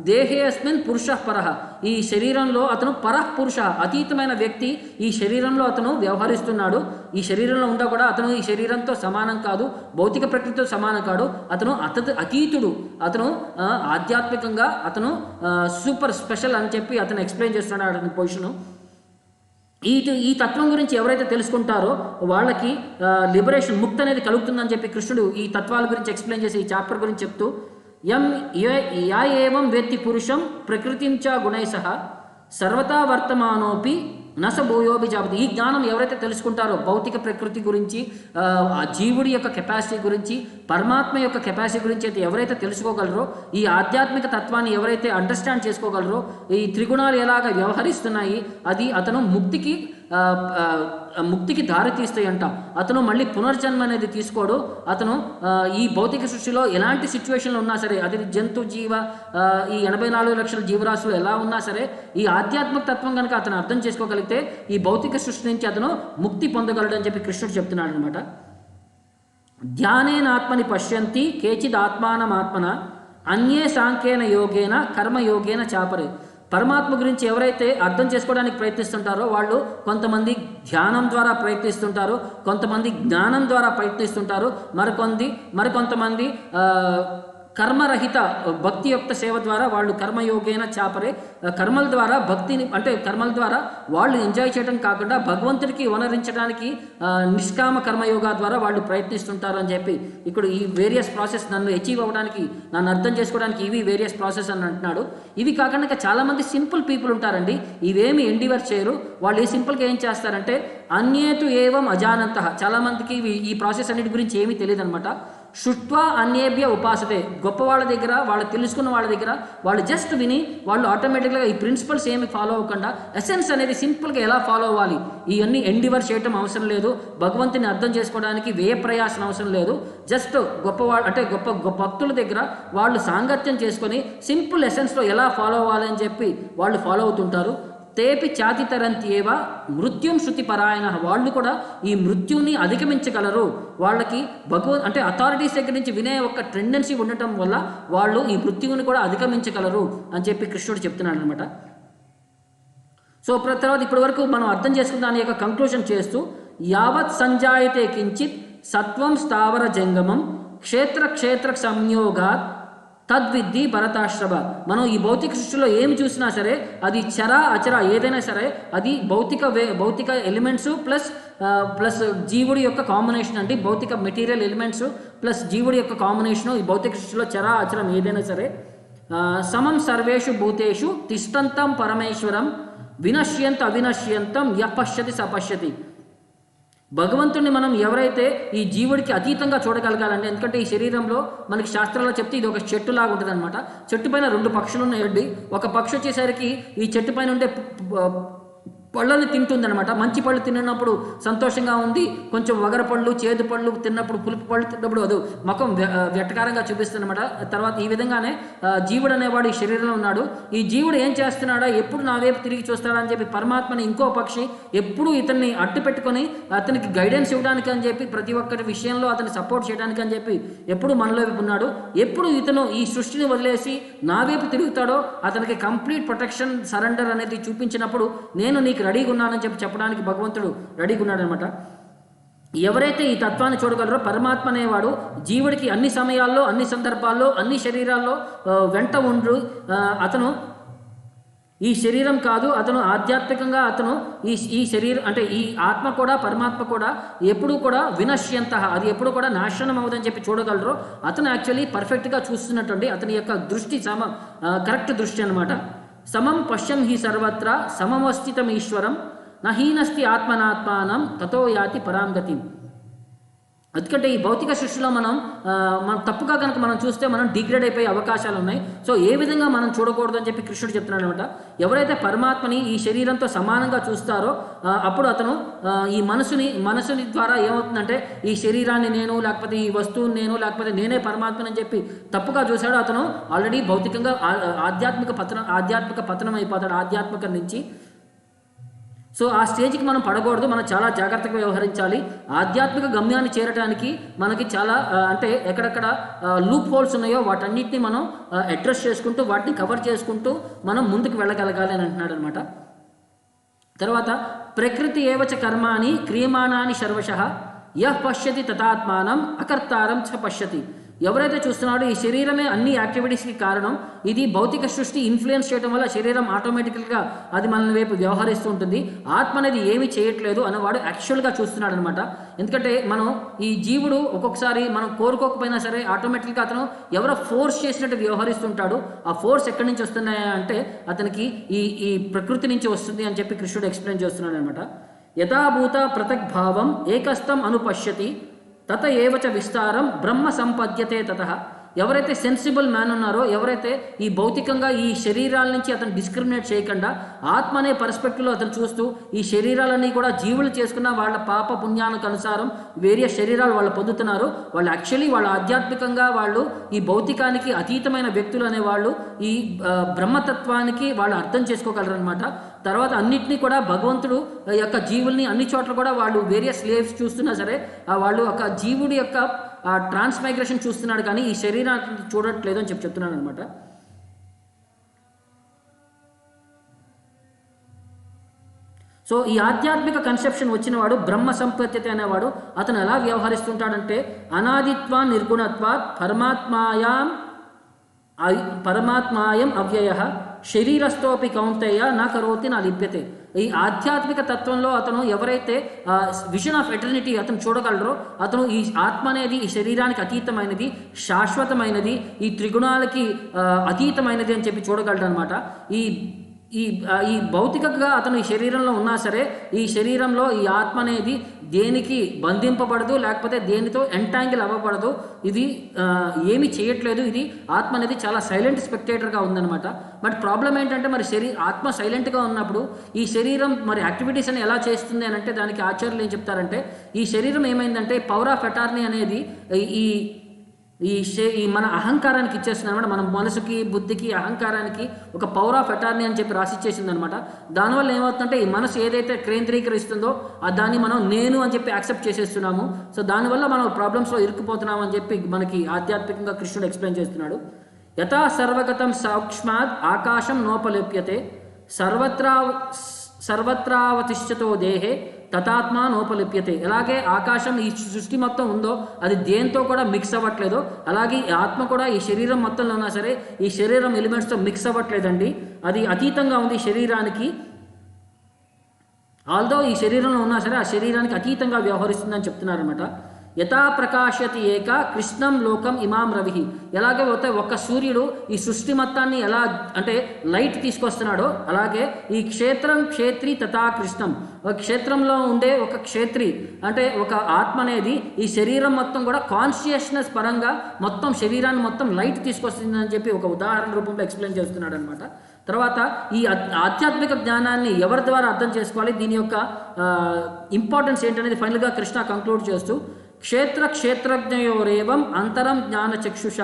దేహే అస్మిన్ పురుష పరహ, ఈ శరీరంలో అతను పరః పురుష, అతీతమైన వ్యక్తి ఈ శరీరంలో అతను వ్యవహరిస్తున్నాడు. ఈ శరీరంలో ఉండా కూడా అతను ఈ శరీరంతో సమానం కాదు, భౌతిక ప్రకృతితో సమానం కాడు, అతను అతీతుడు, అతను ఆధ్యాత్మికంగా అతను సూపర్ స్పెషల్ అని చెప్పి అతను ఎక్స్ప్లెయిన్ చేస్తున్నాడు అతని పొజిషను. ఈ తత్వం గురించి ఎవరైతే తెలుసుకుంటారో వాళ్ళకి లిబరేషన్, ముక్తి అనేది కలుగుతుందని చెప్పి కృష్ణుడు ఈ తత్వాల గురించి ఎక్స్ప్లెయిన్ చేసి ఈ చాప్టర్ గురించి చెప్తూ, యా ఏవం వేత్తి పురుషం ప్రకృతిం చ గుణై సహ సర్వతా వర్తమానోపి నస భూయోభి జాపతి. ఈ జ్ఞానం ఎవరైతే తెలుసుకుంటారో భౌతిక ప్రకృతి గురించి, ఆ జీవుడి యొక్క కెపాసిటీ గురించి, పరమాత్మ యొక్క కెపాసిటీ గురించి అయితే ఎవరైతే తెలుసుకోగలరో, ఈ ఆధ్యాత్మిక తత్వాన్ని ఎవరైతే అండర్స్టాండ్ చేసుకోగలరో, ఈ త్రిగుణాలు ఎలాగ వ్యవహరిస్తున్నాయి అది అతను ముక్తికి దారి తీస్తాయంట. అతను మళ్ళీ పునర్జన్మ అనేది తీసుకోడు. అతను ఈ భౌతిక సృష్టిలో ఎలాంటి సిచ్యువేషన్లో ఉన్నా సరే, అది జంతు జీవ ఈ 84 లక్షల జీవరాశులు ఎలా ఉన్నా సరే, ఈ ఆధ్యాత్మిక తత్వం కనుక అతను అర్థం చేసుకోగలిగితే ఈ భౌతిక సృష్టి నుంచి అతను ముక్తి పొందగలడని చెప్పి కృష్ణుడు చెప్తున్నాడు అనమాట. ధ్యానేనాత్మని పశ్యంతి కేచిద్ ఆత్మానమాత్మన అన్యే సాంఖ్యేన యోగేన కర్మయోగేన చాపరే. పరమాత్మ గురించి ఎవరైతే అర్థం చేసుకోవడానికి ప్రయత్నిస్తుంటారో వాళ్ళు కొంతమంది ధ్యానం ద్వారా ప్రయత్నిస్తుంటారు, కొంతమంది జ్ఞానం ద్వారా ప్రయత్నిస్తుంటారు, మరికొంతమంది కర్మరహిత భక్తి యొక్క సేవ ద్వారా వాళ్ళు కర్మయోగేన చాపరే. కర్మల ద్వారా భక్తిని, అంటే కర్మల ద్వారా వాళ్ళు ఎంజాయ్ చేయడం కాకుండా భగవంతుడికి వనరించడానికి నిష్కామ కర్మయోగా ద్వారా వాళ్ళు ప్రయత్నిస్తుంటారు అని చెప్పి ఇక్కడ ఈ వేరియస్ ప్రాసెస్ నన్ను అచీవ్ అవ్వడానికి, నన్ను అర్థం చేసుకోవడానికి ఇవి వేరియస్ ప్రాసెస్ అని అంటున్నాడు. ఇవి కాకుండా చాలామంది సింపుల్ పీపుల్ ఉంటారండి, ఇవేమి ఎండివర్ చేయరు. వాళ్ళు ఈ సింపుల్గా ఏం చేస్తారంటే అన్యేతు ఏవం అజానంత, చాలామందికి ఈ ప్రాసెస్ అన్నిటి గురించి ఏమీ తెలియదు అనమాట. శుష్వా అన్యేభ్య ఉపాసతే, గొప్ప వాళ్ళ దగ్గర, వాళ్ళు తెలుసుకున్న వాళ్ళ దగ్గర వాళ్ళు జస్ట్ విని వాళ్ళు ఆటోమేటిక్గా ఈ ప్రిన్సిపల్స్ ఏమి ఫాలో అవ్వకుండా ఎసెన్స్ అనేది సింపుల్గా ఎలా ఫాలో అవ్వాలి ఇవన్నీ ఎండివర్ చేయటం అవసరం లేదు. భగవంతుని అర్థం చేసుకోవడానికి వ్యయ ప్రయాసం అవసరం లేదు. జస్ట్ గొప్పవాళ్ళు అంటే గొప్ప భక్తుల దగ్గర వాళ్ళు సాంగత్యం చేసుకొని సింపుల్ ఎసెన్స్లో ఎలా ఫాలో అవ్వాలి అని చెప్పి వాళ్ళు ఫాలో అవుతుంటారు. తేపి ఛాతితరంత్యేవ మృత్యుం శృతి పరాయణ, వాళ్ళు కూడా ఈ మృత్యుని అధిగమించగలరు. వాళ్ళకి అంటే అథారిటీస్ దగ్గర నుంచి వినే ఒక టెండెన్సీ ఉండటం వల్ల వాళ్ళు ఈ మృత్యువుని కూడా అధిగమించగలరు అని చెప్పి కృష్ణుడు చెప్తున్నాడు అనమాట. సో తర్వాత ఇప్పటి వరకు మనం అర్థం చేసుకున్న దాని యొక్క కంక్లూజన్ చేస్తూ, యావత్ సంజాయతే కించిత్ సత్వం స్థావర జంగమం క్షేత్ర సంయోగాత్ తద్విద్ధి భరతాశ్రవ. మనం ఈ భౌతిక సృష్టిలో ఏమి చూసినా సరే అది చర అచర ఏదైనా సరే అది భౌతిక ఎలిమెంట్స్ ప్లస్ జీవుడి యొక్క కాంబినేషన్ అండి. భౌతిక మెటీరియల్ ఎలిమెంట్స్ ప్లస్ జీవుడి యొక్క కాంబినేషను ఈ భౌతిక సృష్టిలో చర అచరం ఏదైనా సరే. సమం సర్వేషు భూతేషు తిష్టంతం పరమేశ్వరం వినశ్యంత అవినశ్యంతం యః పశ్యతి సపశ్యతి. భగవంతుడిని మనం ఎవరైతే ఈ జీవుడికి అతీతంగా చూడగలగాలండి. ఎందుకంటే ఈ శరీరంలో మనకి శాస్త్రంలో చెప్తే ఇది ఒక చెట్టు లాగా ఉంటుంది అనమాట. చెట్టు పైన 2 పక్షులు ఉన్నాయండి. ఒక పక్షి వచ్చేసరికి ఈ చెట్టు పైన ఉండే పళ్ళని తింటుందనమాట. మంచి పళ్ళు తిన్నప్పుడు సంతోషంగా ఉంది, కొంచెం వగర పళ్ళు చేదు పళ్ళు తిన్నప్పుడు పులుపు పళ్ళు తిన్నప్పుడు అది ముఖం వెటకారంగా చూపిస్తుంది అనమాట. తర్వాత ఈ విధంగానే జీవుడు అనేవాడు ఈ శరీరంలో ఉన్నాడు. ఈ జీవుడు ఏం చేస్తున్నాడా, ఎప్పుడు నా వైపు తిరిగి చూస్తాడా అని చెప్పి పరమాత్మని ఇంకో పక్షి ఎప్పుడు ఇతన్ని అట్టు పెట్టుకొని అతనికి గైడెన్స్ ఇవ్వడానికి అని చెప్పి ప్రతి ఒక్కరి విషయంలో అతన్ని సపోర్ట్ చేయడానికి అని చెప్పి ఎప్పుడు మనలో వైపు ఉన్నాడు. ఎప్పుడు ఇతను ఈ సృష్టిని వదిలేసి నా వైపు తిరుగుతాడో అతనికి కంప్లీట్ ప్రొటెక్షన్ సరెండర్ అనేది చూపించినప్పుడు నేను నీకు రెడీగా ఉన్నానని చెప్పడానికి భగవంతుడు రెడీగా ఉన్నాడు అనమాట. ఎవరైతే ఈ తత్వాన్ని చూడగలరో పరమాత్మ అనేవాడు జీవుడికి అన్ని సమయాల్లో, అన్ని సందర్భాల్లో, అన్ని శరీరాల్లో వెంట ఉండు. అతను ఈ శరీరం కాదు, అతను ఆధ్యాత్మికంగా అతను ఈ శరీరం అంటే ఈ ఆత్మ కూడా పరమాత్మ కూడా ఎప్పుడు కూడా వినశ్యంత, అది ఎప్పుడు కూడా నాశనం అవ్వదని చెప్పి చూడగలరు. అతను యాక్చువల్లీ పర్ఫెక్ట్గా చూస్తున్నట్టుండి. అతని యొక్క దృష్టి కరెక్ట్ దృష్టి అనమాట. సమం పశ్యం హి సర్వత్ర సమమస్థితం ఈశ్వరం నహీనస్తి ఆత్మనాత్మానం తతో యాతి పరాంగతి. ఎందుకంటే ఈ భౌతిక సృష్టిలో మనం తప్పుగా కనుక మనం చూస్తే మనం డిగ్రేడ్ అయిపోయే అవకాశాలు ఉన్నాయి. సో ఏ విధంగా మనం చూడకూడదు అని చెప్పి కృష్ణుడు చెప్తున్నాడు అనమాట. ఎవరైతే పరమాత్మని ఈ శరీరంతో సమానంగా చూస్తారో అప్పుడు అతను ఈ మనసుని ద్వారా ఏమవుతుందంటే ఈ శరీరాన్ని నేను, లేకపోతే ఈ వస్తువుని నేను, లేకపోతే నేనే పరమాత్మని అని చెప్పి తప్పుగా చూశాడు. అతను ఆల్రెడీ భౌతికంగా ఆధ్యాత్మిక పతనం అయిపోతాడు ఆధ్యాత్మిక నుంచి. సో ఆ స్టేజ్కి మనం పడకూడదు. మనం చాలా జాగ్రత్తగా వ్యవహరించాలి. ఆధ్యాత్మిక గమ్యాన్ని చేరడానికి మనకి చాలా అంటే ఎక్కడెక్కడ లూప్ హోల్స్ ఉన్నాయో వాటన్నిటిని మనం అడ్రస్ చేసుకుంటూ వాటిని కవర్ చేసుకుంటూ మనం ముందుకు వెళ్ళగలగాలి అని అంటున్నాడు అనమాట. తర్వాత ప్రకృతి ఏవచ కర్మాణి క్రియమాణాని సర్వశః యః పశ్యతి తథాత్మానం అకర్తారం చ పశ్యతి. ఎవరైతే చూస్తున్నాడో ఈ శరీరమే అన్ని యాక్టివిటీస్కి కారణం. ఇది భౌతిక సృష్టి ఇన్ఫ్లుయెన్స్ చేయడం వల్ల శరీరం ఆటోమేటికల్గా అది మన వైపు వ్యవహరిస్తూ ఉంటుంది. ఆత్మ అనేది ఏమీ చేయట్లేదు అనేవాడు యాక్చువల్గా చూస్తున్నాడు అనమాట. ఎందుకంటే మనం ఈ జీవుడు ఒక్కొక్కసారి మనం కోరుకోకపోయినా సరే ఆటోమేటిక్గా అతను ఎవరో ఫోర్స్ చేసినట్టు వ్యవహరిస్తుంటాడు. ఆ ఫోర్స్ ఎక్కడి నుంచి వస్తున్నాయా అంటే అతనికి ఈ ప్రకృతి నుంచి వస్తుంది అని చెప్పి కృష్ణుడు ఎక్స్ప్లెయిన్ చేస్తున్నాడు అనమాట. యథాభూత పృథగ్భావం ఏకస్థం అనుపశ్యతి తత ఏవచ విస్తారం బ్రహ్మ సంపద్యతే తతః. ఎవరైతే సెన్సిబుల్ మ్యాన్ ఉన్నారో, ఎవరైతే ఈ భౌతికంగా ఈ శరీరాల నుంచి అతను డిస్క్రిమినేట్ చేయకుండా ఆత్మ అనే పర్స్పెక్టివ్లో అతను చూస్తూ ఈ శరీరాలన్నీ కూడా జీవులు చేసుకున్న వాళ్ళ పాప పుణ్యానికి అనుసారం వేరే శరీరాలు వాళ్ళు పొందుతున్నారు. వాళ్ళు యాక్చువల్లీ వాళ్ళు ఆధ్యాత్మికంగా వాళ్ళు ఈ భౌతికానికి అతీతమైన వ్యక్తులు అనేవాళ్ళు ఈ బ్రహ్మతత్వానికి వాళ్ళు అర్థం చేసుకోగలరు అనమాట. తర్వాత అన్నిటినీ కూడా భగవంతుడు యొక్క జీవుల్ని అన్ని చోట్ల కూడా వాళ్ళు వేరియస్ స్లేవ్స్ చూస్తున్నా సరే వాళ్ళు ఒక జీవుడి యొక్క ట్రాన్స్మైగ్రేషన్ చూస్తున్నాడు కానీ ఈ శరీరాన్ని చూడట్లేదు అని చెప్తున్నాడు అనమాట. సో ఈ ఆధ్యాత్మిక కన్సెప్షన్ వచ్చినవాడు బ్రహ్మ సంపత్యత అనేవాడు అతను ఎలా వ్యవహరిస్తుంటాడంటే అనాదిత్వా నిర్గుణత్వాత్ పరమాత్మాయం అవ్యయ శరీరస్థోపి కౌంతేయ నా కరోతి నా లిప్యతే. ఈ ఆధ్యాత్మిక తత్వంలో అతను ఎవరైతే విజన్ ఆఫ్ ఎటర్నిటీ అతను చూడగలరో అతను ఈ ఆత్మ అనేది ఈ శరీరానికి అతీతమైనది, శాశ్వతమైనది, ఈ త్రిగుణాలకి అతీతమైనది అని చెప్పి చూడగలడు అనమాట. ఈ భౌతికంగా అతను ఈ శరీరంలో ఉన్నా సరే ఈ శరీరంలో ఈ ఆత్మ అనేది దేనికి బంధింపబడదు, లేకపోతే దేనితో ఎంటాంగిల్ అవ్వబడదు. ఇది ఏమీ చేయట్లేదు. ఇది ఆత్మ అనేది చాలా సైలెంట్ స్పెక్టేటర్గా ఉందన్నమాట. బట్ ప్రాబ్లం ఏంటంటే మరి ఆత్మ సైలెంట్గా ఉన్నప్పుడు ఈ శరీరం మరి యాక్టివిటీస్ అని ఎలా చేస్తుంది అని అంటే దానికి ఆచార్యులు ఏం చెప్తారంటే ఈ శరీరం ఏమైందంటే పవర్ ఆఫ్ అటార్నీ అనేది ఈ మన అహంకారానికి ఇచ్చేస్తుంది అనమాట. మన మనసుకి, బుద్ధికి, అహంకారానికి ఒక పవర్ ఆఫ్ అటార్నీ అని చెప్పి రాసిచ్చేసింది అనమాట. దానివల్ల ఏమవుతుందంటే ఈ మనసు ఏదైతే కేంద్రీకరిస్తుందో దాన్ని మనం నేను అని చెప్పి యాక్సెప్ట్ చేసేస్తున్నాము. సో దానివల్ల మనం ప్రాబ్లమ్స్లో ఇరుక్కుపోతున్నాము అని చెప్పి మనకి ఆధ్యాత్మికంగా కృష్ణుడు ఎక్స్ప్లెయిన్ చేస్తున్నాడు. యథా సర్వగతం సూక్ష్మాద్ ఆకాశం నోపలిప్యతే సర్వత్రావతిష్ఠతో దేహే తథాత్మా నోపలిప్యతే. ఎలాగే ఆకాశం ఈ సృష్టి మొత్తం ఉందో అది దేంతో కూడా మిక్స్ అవ్వట్లేదు, అలాగే ఈ ఆత్మ కూడా ఈ శరీరం మొత్తంలో ఉన్నా సరే ఈ శరీరం ఎలిమెంట్స్తో మిక్స్ అవ్వట్లేదండి. అది అతీతంగా ఉంది శరీరానికి. ఆల్దో ఈ శరీరంలో ఉన్నా సరే ఆ శరీరానికి అతీతంగా వ్యవహరిస్తుందని చెప్తున్నారనమాట. యథా ప్రకాశతి ఏక కృష్ణం లోకం ఇమాం రవి. ఎలాగే పోతే ఒక సూర్యుడు ఈ సృష్టి మొత్తాన్ని ఎలా అంటే లైట్ తీసుకొస్తున్నాడో అలాగే ఈ క్షేత్రి తథా కృష్ణం. ఒక క్షేత్రంలో ఉండే ఒక క్షేత్రి అంటే ఒక ఆత్మ అనేది ఈ శరీరం మొత్తం కూడా కాన్షియస్నెస్ పరంగా మొత్తం శరీరాన్ని మొత్తం లైట్ తీసుకొస్తుందని చెప్పి ఒక ఉదాహరణ రూపంలో ఎక్స్ప్లెయిన్ చేస్తున్నాడు అనమాట. తర్వాత ఈ ఆధ్యాత్మిక జ్ఞానాన్ని ఎవరి ద్వారా అర్థం చేసుకోవాలి, దీని యొక్క ఇంపార్టెన్స్ ఏంటనేది ఫైనల్గా కృష్ణ కంక్లూడ్ చేస్తూ క్షేత్రజ్ఞయోరేవం అంతరం జ్ఞానచక్షుష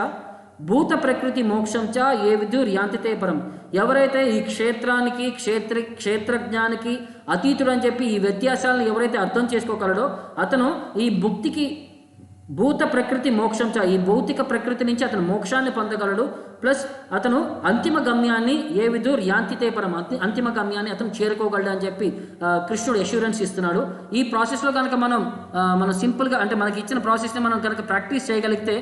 భూత ప్రకృతి మోక్షం చ ఏ విదుర్ యాంతితే పరం. ఎవరైతే ఈ క్షేత్రానికి క్షేత్రజ్ఞానికి అతీతుడు అని చెప్పి ఈ వ్యత్యాసాలను ఎవరైతే అర్థం చేసుకోగలడో అతను ఈ భుక్తికి భూత ప్రకృతి మోక్షం చ ఈ భౌతిక ప్రకృతి నుంచి అతను మోక్షాన్ని పొందగలడు. ప్లస్ అతను అంతిమ గమ్యాన్ని ఏ విధుర్ యాంతితే పరం అంతిమ గమ్యాన్ని అతను చేరుకోగలడు అని చెప్పి కృష్ణుడు అష్యూరెన్స్ ఇస్తున్నాడు. ఈ ప్రాసెస్లో కనుక మనం సింపుల్గా అంటే మనకి ఇచ్చిన ప్రాసెస్ని మనం కనుక ప్రాక్టీస్ చేయగలిగితే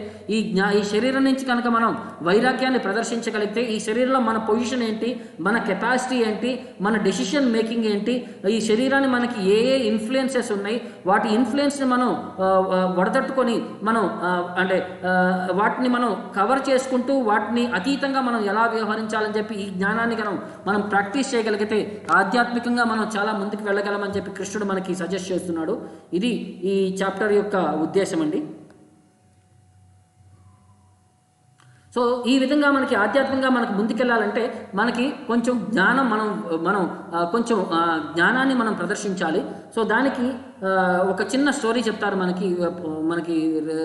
ఈ శరీరం నుంచి కనుక మనం వైరాగ్యాన్ని ప్రదర్శించగలిగితే ఈ శరీరంలో మన పొజిషన్ ఏంటి, మన కెపాసిటీ ఏంటి, మన డెసిషన్ మేకింగ్ ఏంటి, ఈ శరీరాన్ని మనకి ఏ ఇన్ఫ్లుయెన్సెస్ ఉన్నాయి వాటి ఇన్ఫ్లుయెన్స్ని మనం వడదట్టుకొని మనం అంటే వాటిని మనం కవర్ చేసుకుంటూ వాటిని అతీతంగా మనం ఎలా వ్యవహరించాలని చెప్పి ఈ జ్ఞానాన్ని మనం ప్రాక్టీస్ చేయగలిగితే ఆధ్యాత్మికంగా మనం చాలా ముందుకు వెళ్ళగలమని చెప్పి కృష్ణుడు మనకి సజెస్ట్ చేస్తున్నాడు. ఇది ఈ చాప్టర్ యొక్క ఉద్దేశం అండి. సో ఈ విధంగా మనకి ఆధ్యాత్మికంగా మనకు ముందుకెళ్ళాలంటే మనకి కొంచెం జ్ఞానం మనం కొంచెం జ్ఞానాన్ని మనం ప్రదర్శించాలి. సో దానికి ఒక చిన్న స్టోరీ చెప్తారు మనకి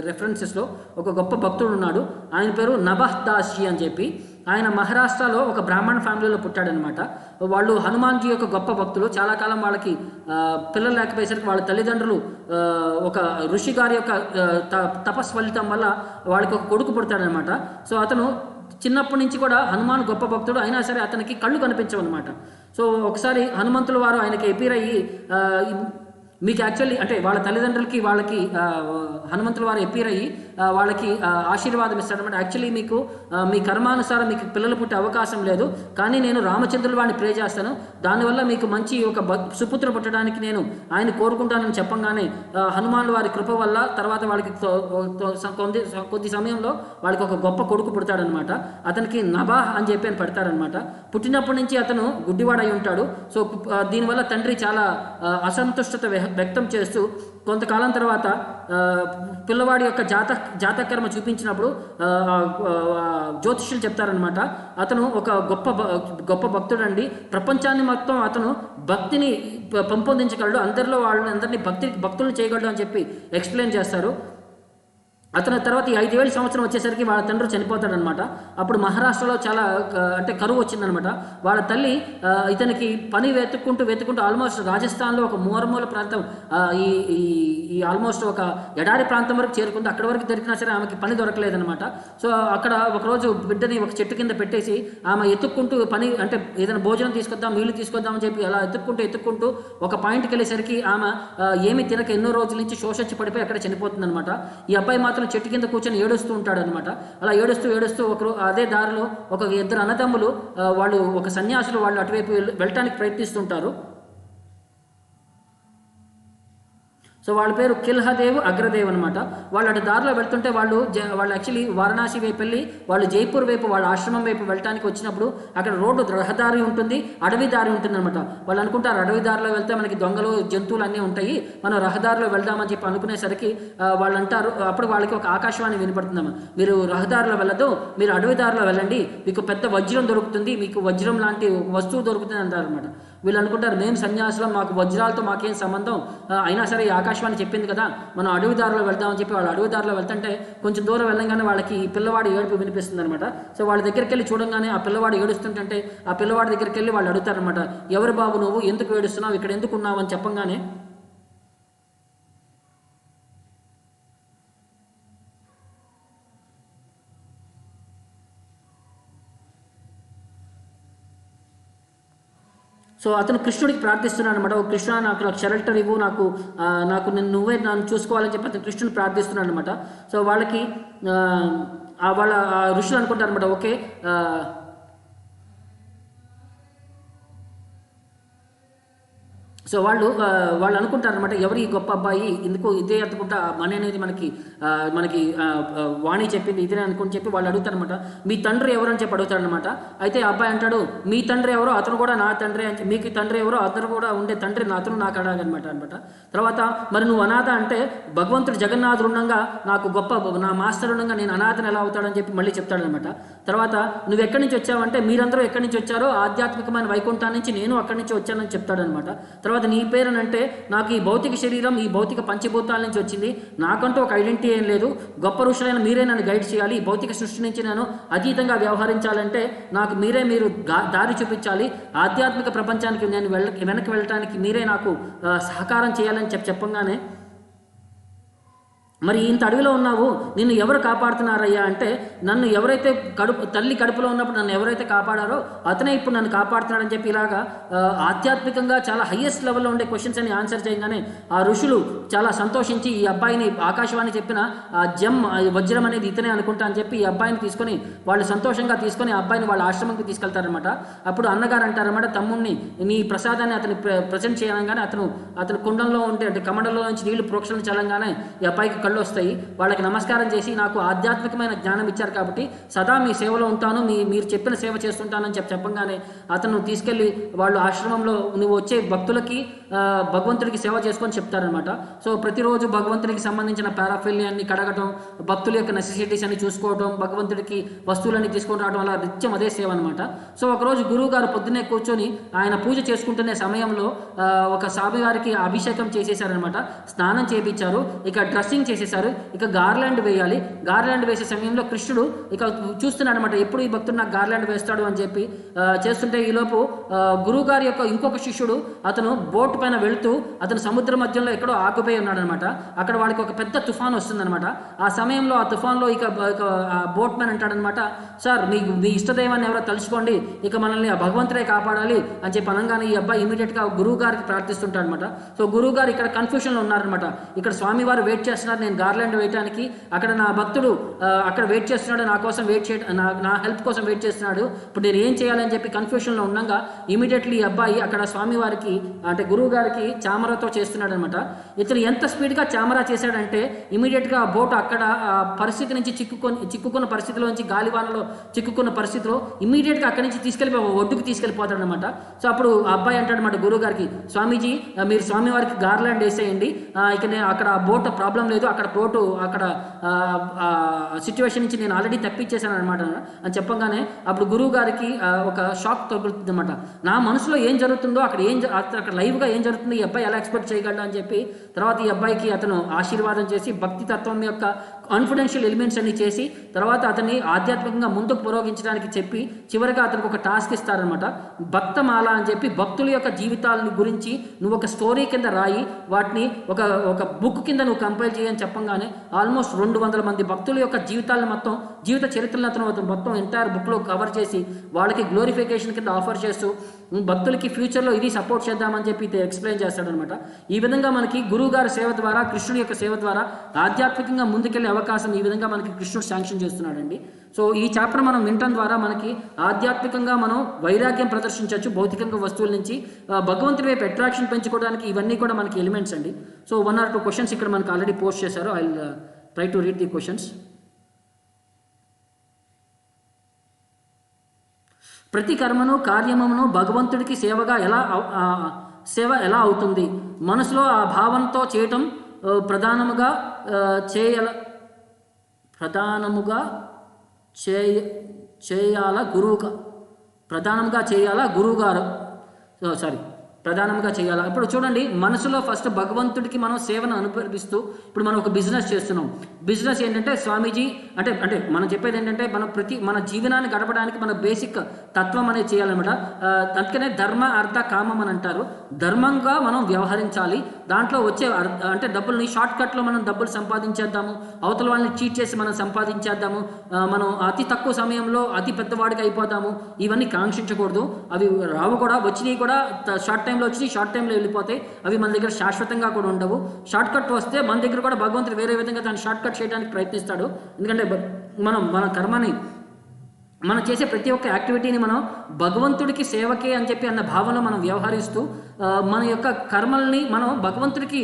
రెఫరెన్సెస్లో. ఒక గొప్ప భక్తుడు ఉన్నాడు, ఆయన పేరు నభః దాస్జీ అని చెప్పి. ఆయన మహారాష్ట్రలో ఒక బ్రాహ్మణ ఫ్యామిలీలో పుట్టాడనమాట. వాళ్ళు హనుమాన్జీ యొక్క గొప్ప భక్తులు. చాలా కాలం వాళ్ళకి పిల్లలు లేకపోయేసరికి వాళ్ళ తల్లిదండ్రులు ఒక ఋషి గారి యొక్క తపస్సు ఫలితం వల్ల వాళ్ళకి ఒక కొడుకు పుడతాడనమాట. సో అతను చిన్నప్పటి నుంచి కూడా హనుమాన్ గొప్ప భక్తుడు అయినా సరే అతనికి కళ్ళు కనిపించవన్నమాట. సో ఒకసారి హనుమంతుల వారు ఆయనకి ఎపీర్ అయ్యి మీకు యాక్చువల్లీ అంటే వాళ్ళ తల్లిదండ్రులకి వాళ్ళకి హనుమంతుల వారు ఎపీర్ అయ్యి వాళ్ళకి ఆశీర్వాదం ఇస్తాడనమాట. యాక్చువల్లీ మీకు మీ కర్మానుసారం మీకు పిల్లలు పుట్టే అవకాశం లేదు, కానీ నేను రామచంద్రుల వారిని ప్రే చేస్తాను, దానివల్ల మీకు మంచి ఒక సుపుత్రుడు పుట్టడానికి నేను ఆయన కోరుకుంటానని చెప్పంగానే హనుమాన్ వారి కృప వల్ల తర్వాత వాళ్ళకి కొద్ది సమయంలో వాళ్ళకి ఒక గొప్ప కొడుకు పుడతాడనమాట. అతనికి నభః అని చెప్పి అని పెడతారనమాట. పుట్టినప్పటి నుంచి అతను గుడ్డివాడు అయి ఉంటాడు. సో దీనివల్ల తండ్రి చాలా అసంతుష్టత వ్యక్తం చేస్తూ కొంతకాలం తర్వాత పిల్లవాడి యొక్క జాతకర్మ చూపించినప్పుడు జ్యోతిష్యులు చెప్తారనమాట, అతను ఒక గొప్ప భక్తుడండి, ప్రపంచాన్ని మొత్తం అతను భక్తిని పెంపొందించగలడు, అందరినీ భక్తులను చేయగలడు అని చెప్పి ఎక్స్ప్లెయిన్ చేస్తారు. అతని తర్వాత ఈ 5,000 సంవత్సరం వచ్చేసరికి వాళ్ళ తండ్రి చనిపోతాడనమాట. అప్పుడు మహారాష్ట్రలో చాలా అంటే కరువు వచ్చిందనమాట. వాళ్ళ తల్లి ఇతనికి పని వెతుక్కుంటూ ఆల్మోస్ట్ రాజస్థాన్లో ఒక మూల ప్రాంతం ఈ ఆల్మోస్ట్ ఒక ఎడారి ప్రాంతం వరకు చేరుకుంది. అక్కడ వరకు దొరికినా సరే ఆమెకి పని దొరకలేదనమాట. సో అక్కడ ఒకరోజు బిడ్డని ఒక చెట్టు కింద పెట్టేసి ఆమె ఎత్తుక్కుంటూ పని అంటే ఏదైనా భోజనం తీసుకొద్దాం, నీళ్లు తీసుకొద్దామని చెప్పి అలా ఎత్తుక్కుంటూ ఒక పాయింట్కి వెళ్ళేసరికి ఆమె ఏమి తినక ఎన్నో రోజుల నుంచి శోషించి పడిపోయి అక్కడ చనిపోతుందనమాట. ఈ అబ్బాయి మాత్రం చెట్టు కింద కూర్చొని ఏడుస్తూ ఉంటాడనమాట. అలా ఏడుస్తూ ఒకరు అదే దారిలో ఒక 2 అన్నదమ్ములు వాళ్ళు ఒక సన్యాసులు వాళ్ళు అటువైపు వెళ్ళటానికి ప్రయత్నిస్తుంటారు. సో వాళ్ళ పేరు కిల్హదేవ్, అగ్రదేవ్ అనమాట. వాళ్ళు అటు దారిలో వెళ్తుంటే వాళ్ళు యాక్చువల్లీ వారణాసి వైపు వెళ్ళి వాళ్ళు జైపూర్ వైపు వాళ్ళ ఆశ్రమం వైపు వెళ్ళటానికి వచ్చినప్పుడు అక్కడ రోడ్డు రహదారి ఉంటుంది, అడవి దారి ఉంటుంది అనమాట. వాళ్ళు అనుకుంటారు అడవి దారిలో వెళ్తే మనకి దొంగలు జంతువులు అన్నీ ఉంటాయి, మనం రహదారిలో వెళ్దామని చెప్పి అనుకునేసరికి వాళ్ళు అంటారు, అప్పుడు వాళ్ళకి ఒక ఆకాశవాణి వినపడుతుందమ్మా, మీరు రహదారిలో వెళ్ళదు, మీరు అడవి దారిలో వెళ్ళండి, మీకు పెద్ద వజ్రం దొరుకుతుంది, మీకు వజ్రం లాంటి వస్తువు దొరుకుతుంది అంటారు అనమాట. వీళ్ళు అనుకుంటారు మేము సన్యాసులం, మాకు వజ్రాలతో మాకేం సంబంధం, అయినా సరే ఈ ఆకాశవాణి చెప్పింది కదా మనం అడవి దారిలో వెళ్దామని చెప్పి వాళ్ళు అడవి దారిలో వెళ్తుంటే కొంచెం దూరం వెళ్ళంగానే వాళ్ళకి ఈ పిల్లవాడు ఏడుపు వినిపిస్తుంది అనమాట. సో వాళ్ళ దగ్గరికి వెళ్ళి చూడంగానే ఆ పిల్లవాడు ఏడుస్తుంటే ఆ పిల్లవాడి దగ్గరికి వెళ్ళి వాళ్ళు అడుగుతారనమాట, ఎవరు బాబు నువ్వు, ఎందుకు ఏడుస్తున్నావు, ఇక్కడ ఎందుకు ఉన్నావు అని చెప్పంగానే సో అతను కృష్ణుడికి ప్రార్థిస్తున్నాడు అనమాట. ఓ కృష్ణ నాకు షెల్టర్ ఇవ్వు, నాకు నువ్వే నన్ను చూసుకోవాలని చెప్పి అతను కృష్ణుని ప్రార్థిస్తున్నాడు అనమాట. సో వాళ్ళకి వాళ్ళ ఋషులు అనుకుంటారు అనమాట, ఓకే సో వాళ్ళు అనుకుంటారనమాట, ఎవరు ఈ గొప్ప అబ్బాయి, ఎందుకు ఇదే అనుకుంటా మనీ అనేది మనకి వాణి చెప్పింది ఇదే అనుకుని చెప్పి వాళ్ళు అడుగుతారనమాట, మీ తండ్రి ఎవరు అని చెప్పి అడుగుతారనమాట. అయితే ఆ అబ్బాయి అంటాడు, మీ తండ్రి ఎవరో అతను కూడా నా తండ్రి అని, మీకు తండ్రి ఎవరో అతను కూడా ఉండే తండ్రి అతను నాకు అడగనమాట అనమాట. తర్వాత మరి నువ్వు అనాథ అంటే భగవంతుడు జగన్నాథుడు ఉండగా నాకు నా మాస్టర్ ఉండగా నేను అనాథను ఎలా అవుతాడని చెప్పి మళ్ళీ చెప్తాడనమాట. తర్వాత నువ్వు ఎక్కడి నుంచి వచ్చావంటే మీరందరూ ఎక్కడి నుంచి వచ్చారో ఆధ్యాత్మికమైన వైకుంఠం నుంచి నేను అక్కడి నుంచి వచ్చానని చెప్తాడనమాట. తర్వాత నీ పేరునంటే నాకు ఈ భౌతిక శరీరం ఈ భౌతిక పంచభూతాల నుంచి వచ్చింది, నాకంటూ ఒక ఐడెంటిటీ ఏం లేదు, గొప్ప ఋషులైన మీరే నన్ను గైడ్ చేయాలి, ఈ భౌతిక సృష్టి నుంచి నేను అతీతంగా వ్యవహరించాలంటే నాకు మీరు దారి చూపించాలి, ఆధ్యాత్మిక ప్రపంచానికి నేను వెనక్కి వెళ్ళటానికి మీరే నాకు సహకారం చేయాలని చెప్పంగానే మరి ఇంత అడవిలో ఉన్నావు, నిన్ను ఎవరు కాపాడుతున్నారయ్యా అంటే నన్ను ఎవరైతే తల్లి కడుపులో ఉన్నప్పుడు నన్ను ఎవరైతే కాపాడారో అతనే ఇప్పుడు నన్ను కాపాడుతున్నాడని చెప్పి ఇలాగా ఆధ్యాత్మికంగా చాలా హయ్యెస్ట్ లెవెల్లో ఉండే క్వశ్చన్స్ అని ఆన్సర్ చేయగానే ఆ ఋషులు చాలా సంతోషించి ఈ అబ్బాయిని ఆకాశవాణి చెప్పిన వజ్రం అనేది ఇతనే అనుకుంటా అని చెప్పి ఈ అబ్బాయిని తీసుకొని వాళ్ళు సంతోషంగా తీసుకొని ఆ అబ్బాయిని వాళ్ళ ఆశ్రమంకి తీసుకెళ్తారనమాట. అప్పుడు అన్నగారు అంటారనమాట, తమ్ముడిని నీ ప్రసాదాన్ని అతని ప్రజెంట్ చేయగానే అతను కుండంలో ఉంటే అంటే కమండలో నుంచి నీళ్లు ప్రోక్షణ చల్లంగానే ఈ అబ్బాయికి కళ్ళు కళ్ళు వస్తాయి. వాళ్ళకి నమస్కారం చేసి నాకు ఆధ్యాత్మికమైన జ్ఞానం ఇచ్చారు కాబట్టి సదా మీ సేవలో ఉంటాను, మీరు చెప్పిన సేవ చేస్తుంటానని చెప్పంగానే అతను తీసుకెళ్ళి వాళ్ళు ఆశ్రమంలో నువ్వు వచ్చే భక్తులకి భగవంతుడికి సేవ చేసుకొని చెప్తారనమాట. సో ప్రతిరోజు భగవంతుడికి సంబంధించిన పారాఫిలియాన్ని కడగటం, భక్తుల యొక్క నెసెసిటీస్ అని చూసుకోవడం, భగవంతుడికి వస్తువులన్నీ తీసుకొని రావడం, అలా నిత్యం అదే సేవ అనమాట. సో ఒకరోజు గురువు గారు పొద్దున్నే కూర్చొని ఆయన పూజ చేసుకుంటున్న సమయంలో ఒక స్వామివారికి అభిషేకం చేసేసారనమాట, స్నానం చేయించారు, ఇక డ్రెస్సింగ్ చేసేసారు, ఇక గార్లాండ్ వేయాలి. గార్లాండ్ వేసే సమయంలో కృష్ణుడు ఇక చూస్తున్నాడు అనమాట, ఎప్పుడు ఈ భక్తుడు నాకు గార్లాండ్ వేస్తాడు అని చెప్పి చేస్తుంటే ఈలోపు గురువు గారి యొక్క ఇంకొక శిష్యుడు అతను బోట్ పైన వెళుతూ అతను సముద్ర మధ్యంలో ఎక్కడో ఆగిపోయి ఉన్నాడు అనమాట. అక్కడ వాడికి ఒక పెద్ద తుఫాన్ వస్తుందన్నమాట. ఆ సమయంలో ఆ తుఫాన్లో ఇక బోట్ మ్యాన్ అంటాడనమాట, సార్ మీ ఇష్టదైవాన్ని ఎవరో తలుచుకోండి, ఇక మనల్ని ఆ భగవంతుడే కాపాడాలి అని చెప్పి అనగానే ఈ అబ్బాయి ఇమీడియట్గా గురువు గారికి ప్రార్థిస్తుంటాడు అనమాట. సో గురువు గారు ఇక్కడ కన్ఫ్యూషన్లో ఉన్నారనమాట. ఇక్కడ స్వామివారు వెయిట్ చేస్తున్నారు నేను గార్లాండ్ వేయడానికి, అక్కడ నా భక్తుడు అక్కడ వెయిట్ చేస్తున్నాడు, నా కోసం వెయిట్ నా హెల్ప్ కోసం వెయిట్ చేస్తున్నాడు, ఇప్పుడు నేను ఏం చేయాలని చెప్పి కన్ఫ్యూషన్లో ఉండగా ఇమీడియట్లీ ఈ అబ్బాయి అక్కడ స్వామివారికి అంటే గురువు గారికి చామరాతో చేస్తున్నాడు అనమాట. ఇతను ఎంత స్పీడ్గా చామరా చేశాడంటే ఇమీడియట్గా ఆ బోట్ అక్కడ పరిస్థితి నుంచి చిక్కుకున్న పరిస్థితిలో నుంచి గాలివానలో చిక్కుకున్న పరిస్థితిలో ఇమీడియట్గా అక్కడి నుంచి ఒడ్డుకు తీసుకెళ్ళిపోతాడు అనమాట. సో అప్పుడు ఆ అబ్బాయి అంటాడు అనమాట గురువు గారికి, స్వామీజీ మీరు స్వామివారికి గార్లాండ్ వేసేయండి, ఇక అక్కడ బోట్ ప్రాబ్లం లేదు, అక్కడ బోటు అక్కడ సిచ్యువేషన్ నుంచి నేను ఆల్రెడీ తప్పించేశాను అనమాట అని చెప్పగానే అప్పుడు గురువు గారికి ఒక షాక్ తగులుతుంది అనమాట. నా మనసులో ఏం జరుగుతుందో అక్కడ లైవ్గా ఏం జరుగుతుందో ఈ అబ్బాయి ఎలా ఎక్స్పెక్ట్ చేయగలడు అని చెప్పి తర్వాత ఈ అబ్బాయికి అతను ఆశీర్వాదం చేసి భక్తి తత్వం యొక్క కాన్ఫిడెన్షియల్ ఎలిమెంట్స్ అన్ని చేసి తర్వాత అతన్ని ఆధ్యాత్మికంగా ముందుకు పురోగించడానికి చెప్పి చివరిగా అతనికి ఒక టాస్క్ ఇస్తారనమాట. భక్తమాల అని చెప్పి భక్తుల యొక్క జీవితాల గురించి నువ్వు ఒక స్టోరీ కింద రాయి, వాటిని ఒక బుక్ కింద నువ్వు కంపైల్ చేయని చెప్పంగానే ఆల్మోస్ట్ 200 మంది భక్తుల యొక్క జీవితాలను మొత్తం జీవిత చరిత్రలను అతను మొత్తం ఎంటైర్ బుక్లో కవర్ చేసి వాళ్ళకి గ్లోరిఫికేషన్ కింద ఆఫర్ చేస్తూ భక్తులకి ఫ్యూచర్లో ఇది సపోర్ట్ చేద్దామని చెప్పి ఎక్స్ప్లెయిన్ చేస్తాడనమాట. ఈ విధంగా మనకి గురువు గారి సేవ ద్వారా కృష్ణుడి యొక్క సేవ ద్వారా ఆధ్యాత్మికంగా ముందుకెళ్లే అవకాశం ఈ విధంగా మనకి కృష్ణుడు శాంక్షన్ చేస్తున్నాడండి. సో ఈ చాప్టర్ మనం వినటం ద్వారా మనకి ఆధ్యాత్మికంగా మనం వైరాగ్యం ప్రదర్శించవచ్చు భౌతికంగా వస్తువుల నుంచి, భగవంతుడి వైపు అట్రాక్షన్ పెంచుకోవడానికి ఇవన్నీ కూడా మనకి ఎలిమెంట్స్ అండి. సో 1 or 2 క్వశ్చన్స్ ఇక్కడ మనకి ఆల్రెడీ పోస్ట్ చేశారు. I will try to read the questions. ప్రతి కర్మను కార్యమును భగవంతుడికి సేవ ఎలా అవుతుంది? మనసులో ఆ భావంతో చేయటం ప్రధానముగా చేయాలా ప్రధానంగా చేయాలా. ఇప్పుడు చూడండి, మనసులో ఫస్ట్ భగవంతుడికి మనం సేవను అనుభవిస్తూ ఇప్పుడు మనం ఒక బిజినెస్ చేస్తున్నాం. బిజినెస్ ఏంటంటే స్వామీజీ అంటే మనం చెప్పేది ఏంటంటే మన జీవనాన్ని గడపడానికి మన బేసిక్ తత్వం అనేది చేయాలన్నమాట. అందుకనే ధర్మ అర్థ కామం అని అంటారు. ధర్మంగా మనం వ్యవహరించాలి, దాంట్లో వచ్చే అంటే డబ్బుల్ని షార్ట్ కట్లో మనం డబ్బులు సంపాదించేద్దాము, అవతల వాళ్ళని చీట్ చేసి మనం సంపాదించేద్దాము, మనం అతి తక్కువ సమయంలో అతి పెద్దవాడికి అయిపోతాము, ఇవన్నీ కాంక్షించకూడదు. అవి రావు కూడా, వచ్చినవి కూడా షార్ట్ టైంలో వచ్చి షార్ట్ టైంలో వెళ్ళిపోతాయి, అవి మన దగ్గర శాశ్వతంగా కూడా ఉండవు. షార్ట్ కట్ వస్తే మన దగ్గర కూడా భగవంతుడు వేరే విధంగా దాన్ని షార్ట్ కట్ చేయడానికి ప్రయత్నిస్తాడు. ఎందుకంటే మన కర్మని మనం చేసే ప్రతి ఒక్క యాక్టివిటీని మనం భగవంతుడికి సేవకే అని చెప్పి అన్న భావనలో మనం వ్యవహరిస్తూ మన యొక్క కర్మల్ని మనం భగవంతుడికి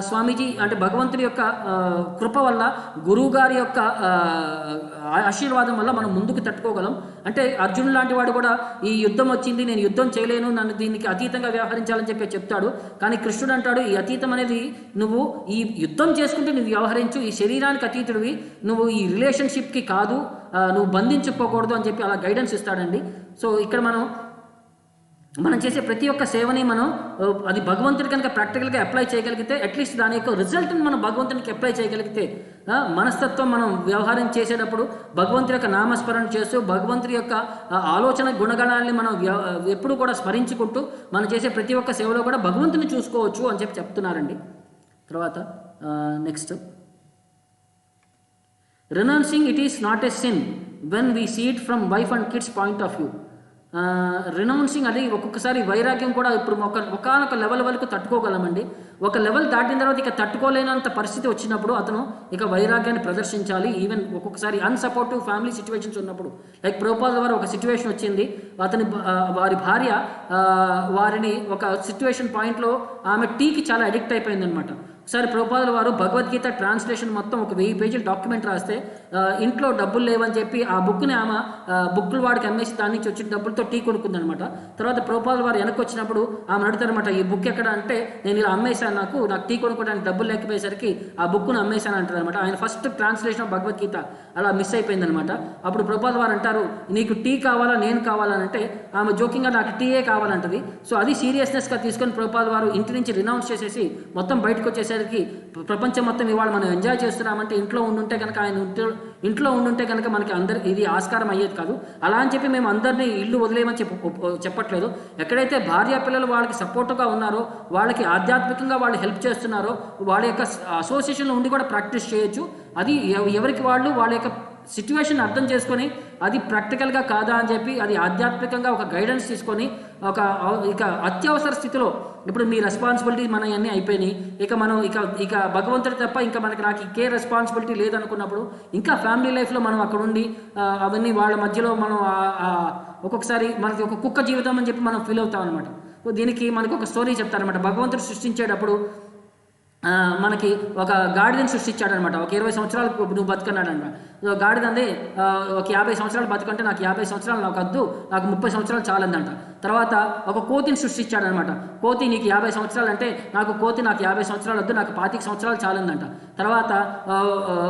స్వామీజీ అంటే భగవంతుడి యొక్క కృప వల్ల గురువు గారి యొక్క ఆశీర్వాదం వల్ల మనం ముందుకు తట్టుకోగలం. అంటే అర్జునుడు లాంటి వాడు కూడా ఈ యుద్ధం వచ్చింది, నేను యుద్ధం చేయలేను, నన్ను దీనికి అతీతంగా వ్యవహరించాలని చెప్పి చెప్తాడు. కానీ కృష్ణుడు అంటాడు, ఈ అతీతం అనేది నువ్వు ఈ యుద్ధం చేసుకుంటే నువ్వు వ్యవహరించు, ఈ శరీరానికి అతీతుడివి, నువ్వు ఈ రిలేషన్షిప్కి కాదు, నువ్వు బంధించుకోకూడదు అని చెప్పి అలా గైడెన్స్ ఇస్తాడండి. సో ఇక్కడ మనం చేసే ప్రతి ఒక్క సేవని మనం అది భగవంతుడి కనుక ప్రాక్టికల్గా అప్లై చేయగలిగితే, అట్లీస్ట్ దాని యొక్క రిజల్ట్ని మనం భగవంతునికి అప్లై చేయగలిగితే, మనస్తత్వం మనం వ్యవహారం చేసేటప్పుడు భగవంతుడి యొక్క నామస్మరణ చేస్తూ భగవంతుడి యొక్క ఆలోచన గుణగణాలని మనం ఎప్పుడు కూడా స్మరించుకుంటూ మనం చేసే ప్రతి ఒక్క సేవలో కూడా భగవంతుని చూసుకోవచ్చు అని చెప్పి చెప్తున్నారండి. తర్వాత next, renouncing it is not a sin when we see it from wife and kids point of view. Renouncing అది ఒక్కొక్కసారి వైరాగ్యం కూడా ఇప్పుడు ఒకనొక లెవెల్ వరకు తట్టుకోగలమండి. ఒక లెవెల్ దాటిన తర్వాత ఇక తట్టుకోలేనంత పరిస్థితి వచ్చినప్పుడు అతను ఇక వైరాగ్యాన్ని ప్రదర్శించాలి. ఈవెన్ ఒక్కొక్కసారి అన్సపోర్టివ్ ఫ్యామిలీ సిచ్యువేషన్స్ ఉన్నప్పుడు, లైక్ ప్రభుపాదుల వారు ఒక సిచ్యువేషన్ వచ్చింది, వారి భార్య వారిని ఒక సిచ్యువేషన్ పాయింట్లో ఆమె టీకి చాలా అడిక్ట్ అయిపోయిందనమాట. ఒకసారి ప్రభుపాదుల వారు భగవద్గీత ట్రాన్స్లేషన్ మొత్తం ఒక 1000 పేజీల డాక్యుమెంట్ రాస్తే ఇంట్లో డబ్బులు లేవని చెప్పి ఆ బుక్ని ఆమె బుక్కులు వాడికి అమ్మేసి దాని నుంచి వచ్చిన డబ్బులతో టీ కొనుక్కుందనమాట. తర్వాత ప్రభుపాదుల వారు వెనక్కి వచ్చినప్పుడు ఆమె అడుగుతారనమాట, ఈ బుక్ ఎక్కడ అంటే, నేను ఇలా అమ్మేశాను, నాకు టీ కొనుక్కోవడానికి డబ్బులు లేకపోయేసరికి ఆ బుక్ను అమ్మేశాను అంటారు అనమాట. ఆయన ఫస్ట్ ట్రాన్స్లేషన్ ఆఫ్ భగవద్గీత అలా మిస్ అయిపోయిందనమాట. అప్పుడు ప్రభుపాదుల వారు అంటారు, నీకు టీ కావాలా నేను కావాలనంటే ఆమె జోకింగ్గా నాకు టీయే కావాలంటది. సో అది సీరియస్నెస్గా తీసుకొని ప్రభుపాదుల వారు ఇంటి నుంచి రినౌన్స్ చేసేసి మొత్తం బయటకు వచ్చేసరికి ప్రపంచం మొత్తం ఇవాళ మనం ఎంజాయ్ చేస్తున్నామంటే ఇంట్లో ఉండుంటే కనుక ఆయన ఇంట్లో ఉండుంటే కనుక మనకి ఇది ఆస్కారం అయ్యేది కాదు. అలా అని చెప్పి మేము అందరినీ ఇల్లు వదిలేయమని చెప్పట్లేదు. ఎక్కడైతే భార్య పిల్లలు వాళ్ళకి సపోర్ట్గా ఉన్నారో, వాళ్ళకి ఆధ్యాత్మికంగా వాళ్ళు హెల్ప్ చేస్తున్నారో, వాళ్ళ యొక్క అసోసియేషన్లో ఉండి కూడా ప్రాక్టీస్ చేయొచ్చు. అది ఎవరికి వాళ్ళు వాళ్ళ యొక్క సిచ్యువేషన్ అర్థం చేసుకొని అది ప్రాక్టికల్గా కాదా అని చెప్పి అది ఆధ్యాత్మికంగా ఒక గైడెన్స్ తీసుకొని ఇక అత్యవసర స్థితిలో ఇప్పుడు మీ రెస్పాన్సిబిలిటీ మన అన్నీ అయిపోయినాయి, ఇక మనం ఇక భగవంతుడి తప్ప ఇంకా నాకు ఇంకే రెస్పాన్సిబిలిటీ లేదనుకున్నప్పుడు ఇంకా ఫ్యామిలీ లైఫ్లో మనం అక్కడ ఉండి అవన్నీ వాళ్ళ మధ్యలో మనం ఒక్కొక్కసారి మనకి ఒక కుక్క జీవితం అని చెప్పి మనం ఫీల్ అవుతాం అనమాట. సో దీనికి మనకు ఒక స్టోరీ చెప్తారనమాట. భగవంతుడు సృష్టించేటప్పుడు మనకి ఒక గాడిదని సృష్టించాడనమాట. ఒక 20 సంవత్సరాలు నువ్వు బతుకన్నాడనమాట. గాడిదంది ఒక 50 సంవత్సరాలు బతుకంటే నాకు 50 సంవత్సరాలు నాకు వద్దు, నాకు 30 సంవత్సరాలు చాలందంట. తర్వాత ఒక కోతిని సృష్టించాడనమాట. కోతి నీకు 50 సంవత్సరాలు అంటే నాకు 50 సంవత్సరాలు వద్దు, నాకు 25 సంవత్సరాలు చాలందంట.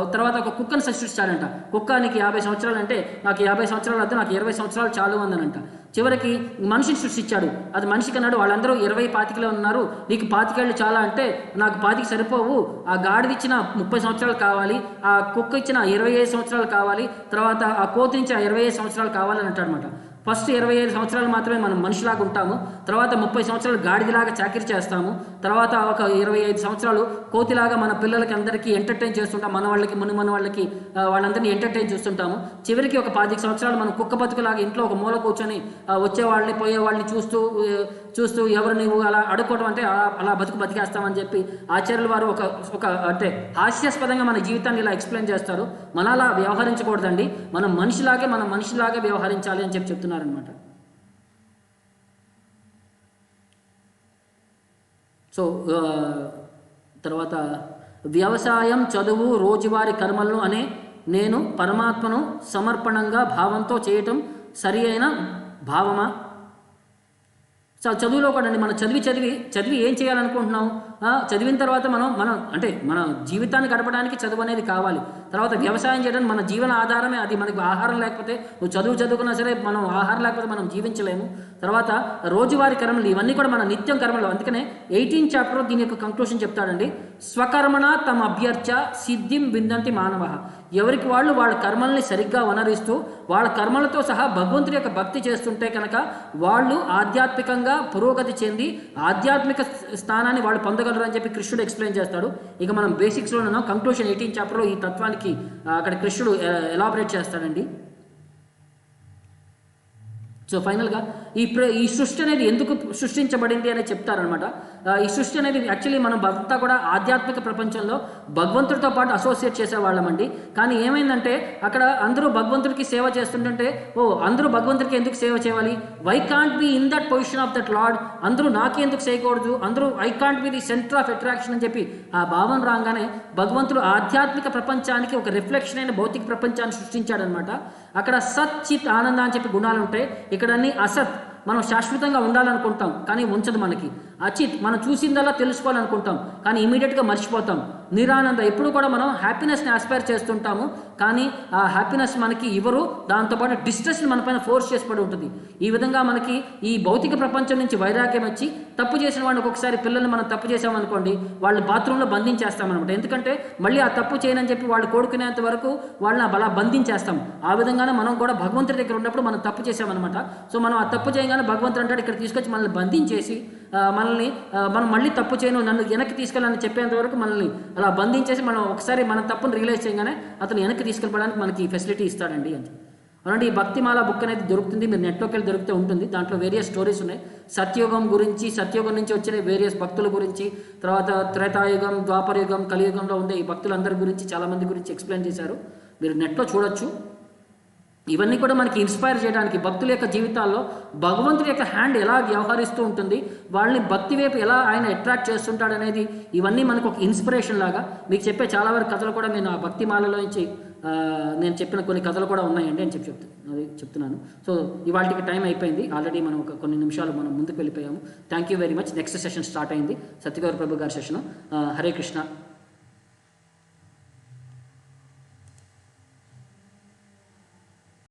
తర్వాత ఒక కుక్కను సృష్టించాడంట. కుక్క నీకు 50 సంవత్సరాలు అంటే నాకు 50 సంవత్సరాలు వద్దు, నాకు 20 సంవత్సరాలు చాలు అందనంట. చివరికి మనిషిని సృష్టించాడు. అది మనిషికి అన్నాడు, వాళ్ళందరూ 20-25 ఉన్నారు, నీకు 25 ఏళ్ళు చాలా అంటే నాకు 25 సరిపోవు, ఆ గాడిద ఇచ్చిన 30 సంవత్సరాలు కావాలి, ఆ కుక్క ఇచ్చిన 25 సంవత్సరాలు కావాలి, తర్వాత ఆ కోతి నుంచి 25 సంవత్సరాలు కావాలని అంటాడు అనమాట. ఫస్ట్ 25 సంవత్సరాలు మాత్రమే మనం మనిషిలాగా ఉంటాము, తర్వాత 30 సంవత్సరాలు గాడిదలాగా చాకిరి చేస్తాము, తర్వాత ఒక 25 సంవత్సరాలు కోతిలాగా మన పిల్లలకి అందరికీ ఎంటర్టైన్ చేస్తుంటాం, మన వాళ్ళకి వాళ్ళందరినీ ఎంటర్టైన్ చేస్తుంటాము. చివరికి ఒక 25 సంవత్సరాలు మనం కుక్క బతుకులాగా ఇంట్లో ఒక మూల కూర్చొని వచ్చేవాళ్ళని పోయేవాళ్ళని చూస్తూ ఎవరు నువ్వు అలా అడుక్కోవడం అంటే అలా బతికేస్తామని చెప్పి ఆచార్యుల వారు ఒక అంటే హాస్యాస్పదంగా మన జీవితాన్ని ఇలా ఎక్స్ప్లెయిన్ చేస్తారు. మన అలా వ్యవహరించకూడదండి, మనం మనిషిలాగే వ్యవహరించాలి అని చెప్తున్నారనమాట. సో తర్వాత వ్యవసాయం, చదువు, రోజువారీ కర్మలను అనే నేను పరమాత్మను సమర్పణంగా భావంతో చేయటం సరి అయిన భావమా? చదువులో కూడా అండి, మనం చదివి ఏం చేయాలనుకుంటున్నాం? చదివిన తర్వాత మనం అంటే మన జీవితాన్ని గడపడానికి చదువు అనేది కావాలి. తర్వాత వ్యవసాయం చేయడానికి మన జీవన ఆధారమే అది. మనకు ఆహారం లేకపోతే నువ్వు చదువుకున్నా సరే మనం ఆహారం లేకపోతే మనం జీవించలేము. తర్వాత రోజువారీ కర్మలు, ఇవన్నీ కూడా మన నిత్యం కర్మలు. అందుకనే 18th చాప్టర్ దీని యొక్క కంక్లూషన్ చెప్తాడండి. స్వకర్మణ తమ అభ్యర్చ సిద్ధిం విందంతి మానవ. ఎవరికి వాళ్ళు వాళ్ళ కర్మల్ని సరిగ్గా వనరిస్తూ వాళ్ళ కర్మలతో సహా భగవంతుడి యొక్క భక్తి చేస్తుంటే కనుక వాళ్ళు ఆధ్యాత్మికంగా పురోగతి చెంది ఆధ్యాత్మిక స్థానాన్ని వాళ్ళు పొందగలరు అని చెప్పి కృష్ణుడు ఎక్స్ప్లెయిన్ చేస్తాడు. ఇక మనం బేసిక్స్లో ఉన్నాం. కంక్లూషన్ 18th చాప్టర్లో ఈ తత్వానికి అక్కడ కృష్ణుడు ఎలాబరేట్ చేస్తాడండి. సో ఫైనల్గా ఈ సృష్టి అనేది ఎందుకు సృష్టించబడింది అనేది చెప్తారనమాట. ఈ సృష్టి అనేది యాక్చువల్లీ మనం అంతా కూడా ఆధ్యాత్మిక ప్రపంచంలో భగవంతుడితో పాటు అసోసియేట్ చేసేవాళ్ళమండి. కానీ ఏమైందంటే అక్కడ అందరూ భగవంతుడికి సేవ చేస్తుంటే అందరూ భగవంతుడికి ఎందుకు సేవ చేయాలి? Why can't be in that position of that lord? అందరూ నాకే ఎందుకు చేయకూడదు? అందరూ I can't be the centre of attraction అని చెప్పి ఆ భావన రాగానే భగవంతుడు ఆధ్యాత్మిక ప్రపంచానికి ఒక రిఫ్లెక్షన్ అయిన భౌతిక ప్రపంచాన్ని సృష్టించాడనమాట. అక్కడ సత్, చిత్, ఆనంద అని చెప్పి గుణాలు ఉంటాయి. ఇక్కడ అన్ని అసత్, మనం శాశ్వతంగా ఉండాలనుకుంటాం కానీ ఉంచదు మనకి. అచిత్, మనం చూసిందల్లా తెలుసుకోవాలనుకుంటాం కానీ ఇమీడియట్గా మర్చిపోతాం. నిరానంద, ఎప్పుడు కూడా మనం హ్యాపీనెస్ని ఆస్పైర్ చేస్తుంటాము కానీ ఆ హ్యాపీనెస్ మనకి ఇవ్వరు, దాంతోపాటు డిస్ట్రెస్ని మన పైన ఫోర్స్ చేసి పడి ఉంటుంది. ఈ విధంగా మనకి ఈ భౌతిక ప్రపంచం నుంచి వైరాగ్యం వచ్చి తప్పు చేసిన వాడిని ఒక్కొక్కసారి పిల్లల్ని మనం తప్పు చేసామనుకోండి వాళ్ళని బాత్రూంలో బంధించేస్తామన్నమాట. ఎందుకంటే మళ్ళీ ఆ తప్పు చేయనని చెప్పి వాళ్ళు కోరుకునేంత వరకు వాళ్ళని అలా బంధించేస్తాం. ఆ విధంగానే మనం కూడా భగవంతుడి దగ్గర ఉన్నప్పుడు మనం తప్పు చేసామన్నమాట. సో మనం ఆ తప్పు చేయగానే భగవంతుడు అంటాడు ఇక్కడ తీసుకొచ్చి మనల్ని బంధించేసి మనం మళ్ళీ తప్పు చేయను, నన్ను వెనక్కి తీసుకెళ్ళాలని చెప్పేంత వరకు మనల్ని అలా బంధించేసి మనం ఒకసారి మన తప్పును రియలైజ్ చేయగానే అతను వెనక్కి తీసుకెళ్ళడానికి మనకి ఫెసిలిటీ ఇస్తాడండి అని. అలాంటి ఈ భక్తిమాల బుక్ అనేది దొరుకుతుంది, మీరు నెట్లోకి వెళ్ళి దొరికితే ఉంటుంది. దాంట్లో వేరియస్ స్టోరీస్ ఉన్నాయి. సత్యయుగం నుంచి వచ్చిన వేరియస్ భక్తుల గురించి, తర్వాత త్రేతాయుగం, ద్వాపరయుగం, కలియుగంలో ఉండే ఈ భక్తులందరి గురించి చాలామంది గురించి ఎక్స్ప్లెయిన్ చేశారు. మీరు నెట్లో చూడొచ్చు. ఇవన్నీ కూడా మనకి ఇన్స్పైర్ చేయడానికి, భక్తుల యొక్క జీవితాల్లో భగవంతుడి యొక్క హ్యాండ్ ఎలా వ్యవహరిస్తూ ఉంటుంది, వాళ్ళని భక్తి వైపు ఎలా ఆయన అట్రాక్ట్ చేస్తుంటాడు అనేది ఇవన్నీ మనకు ఒక ఇన్స్పిరేషన్ లాగా. మీకు చెప్పే చాలా వరకు కథలు కూడా నేను ఆ భక్తి మాలలో నుంచి నేను చెప్పిన కొన్ని కథలు కూడా ఉన్నాయండి అని చెప్తున్నాను. సో ఇవాళకి టైం అయిపోయింది ఆల్రెడీ, మనం ఒక కొన్ని నిమిషాలు మనం ముందుకు వెళ్ళిపోయాము. Thank you very much. Next session start అయింది, సత్యగౌర ప్రభు గారి సెషను. హరే కృష్ణ.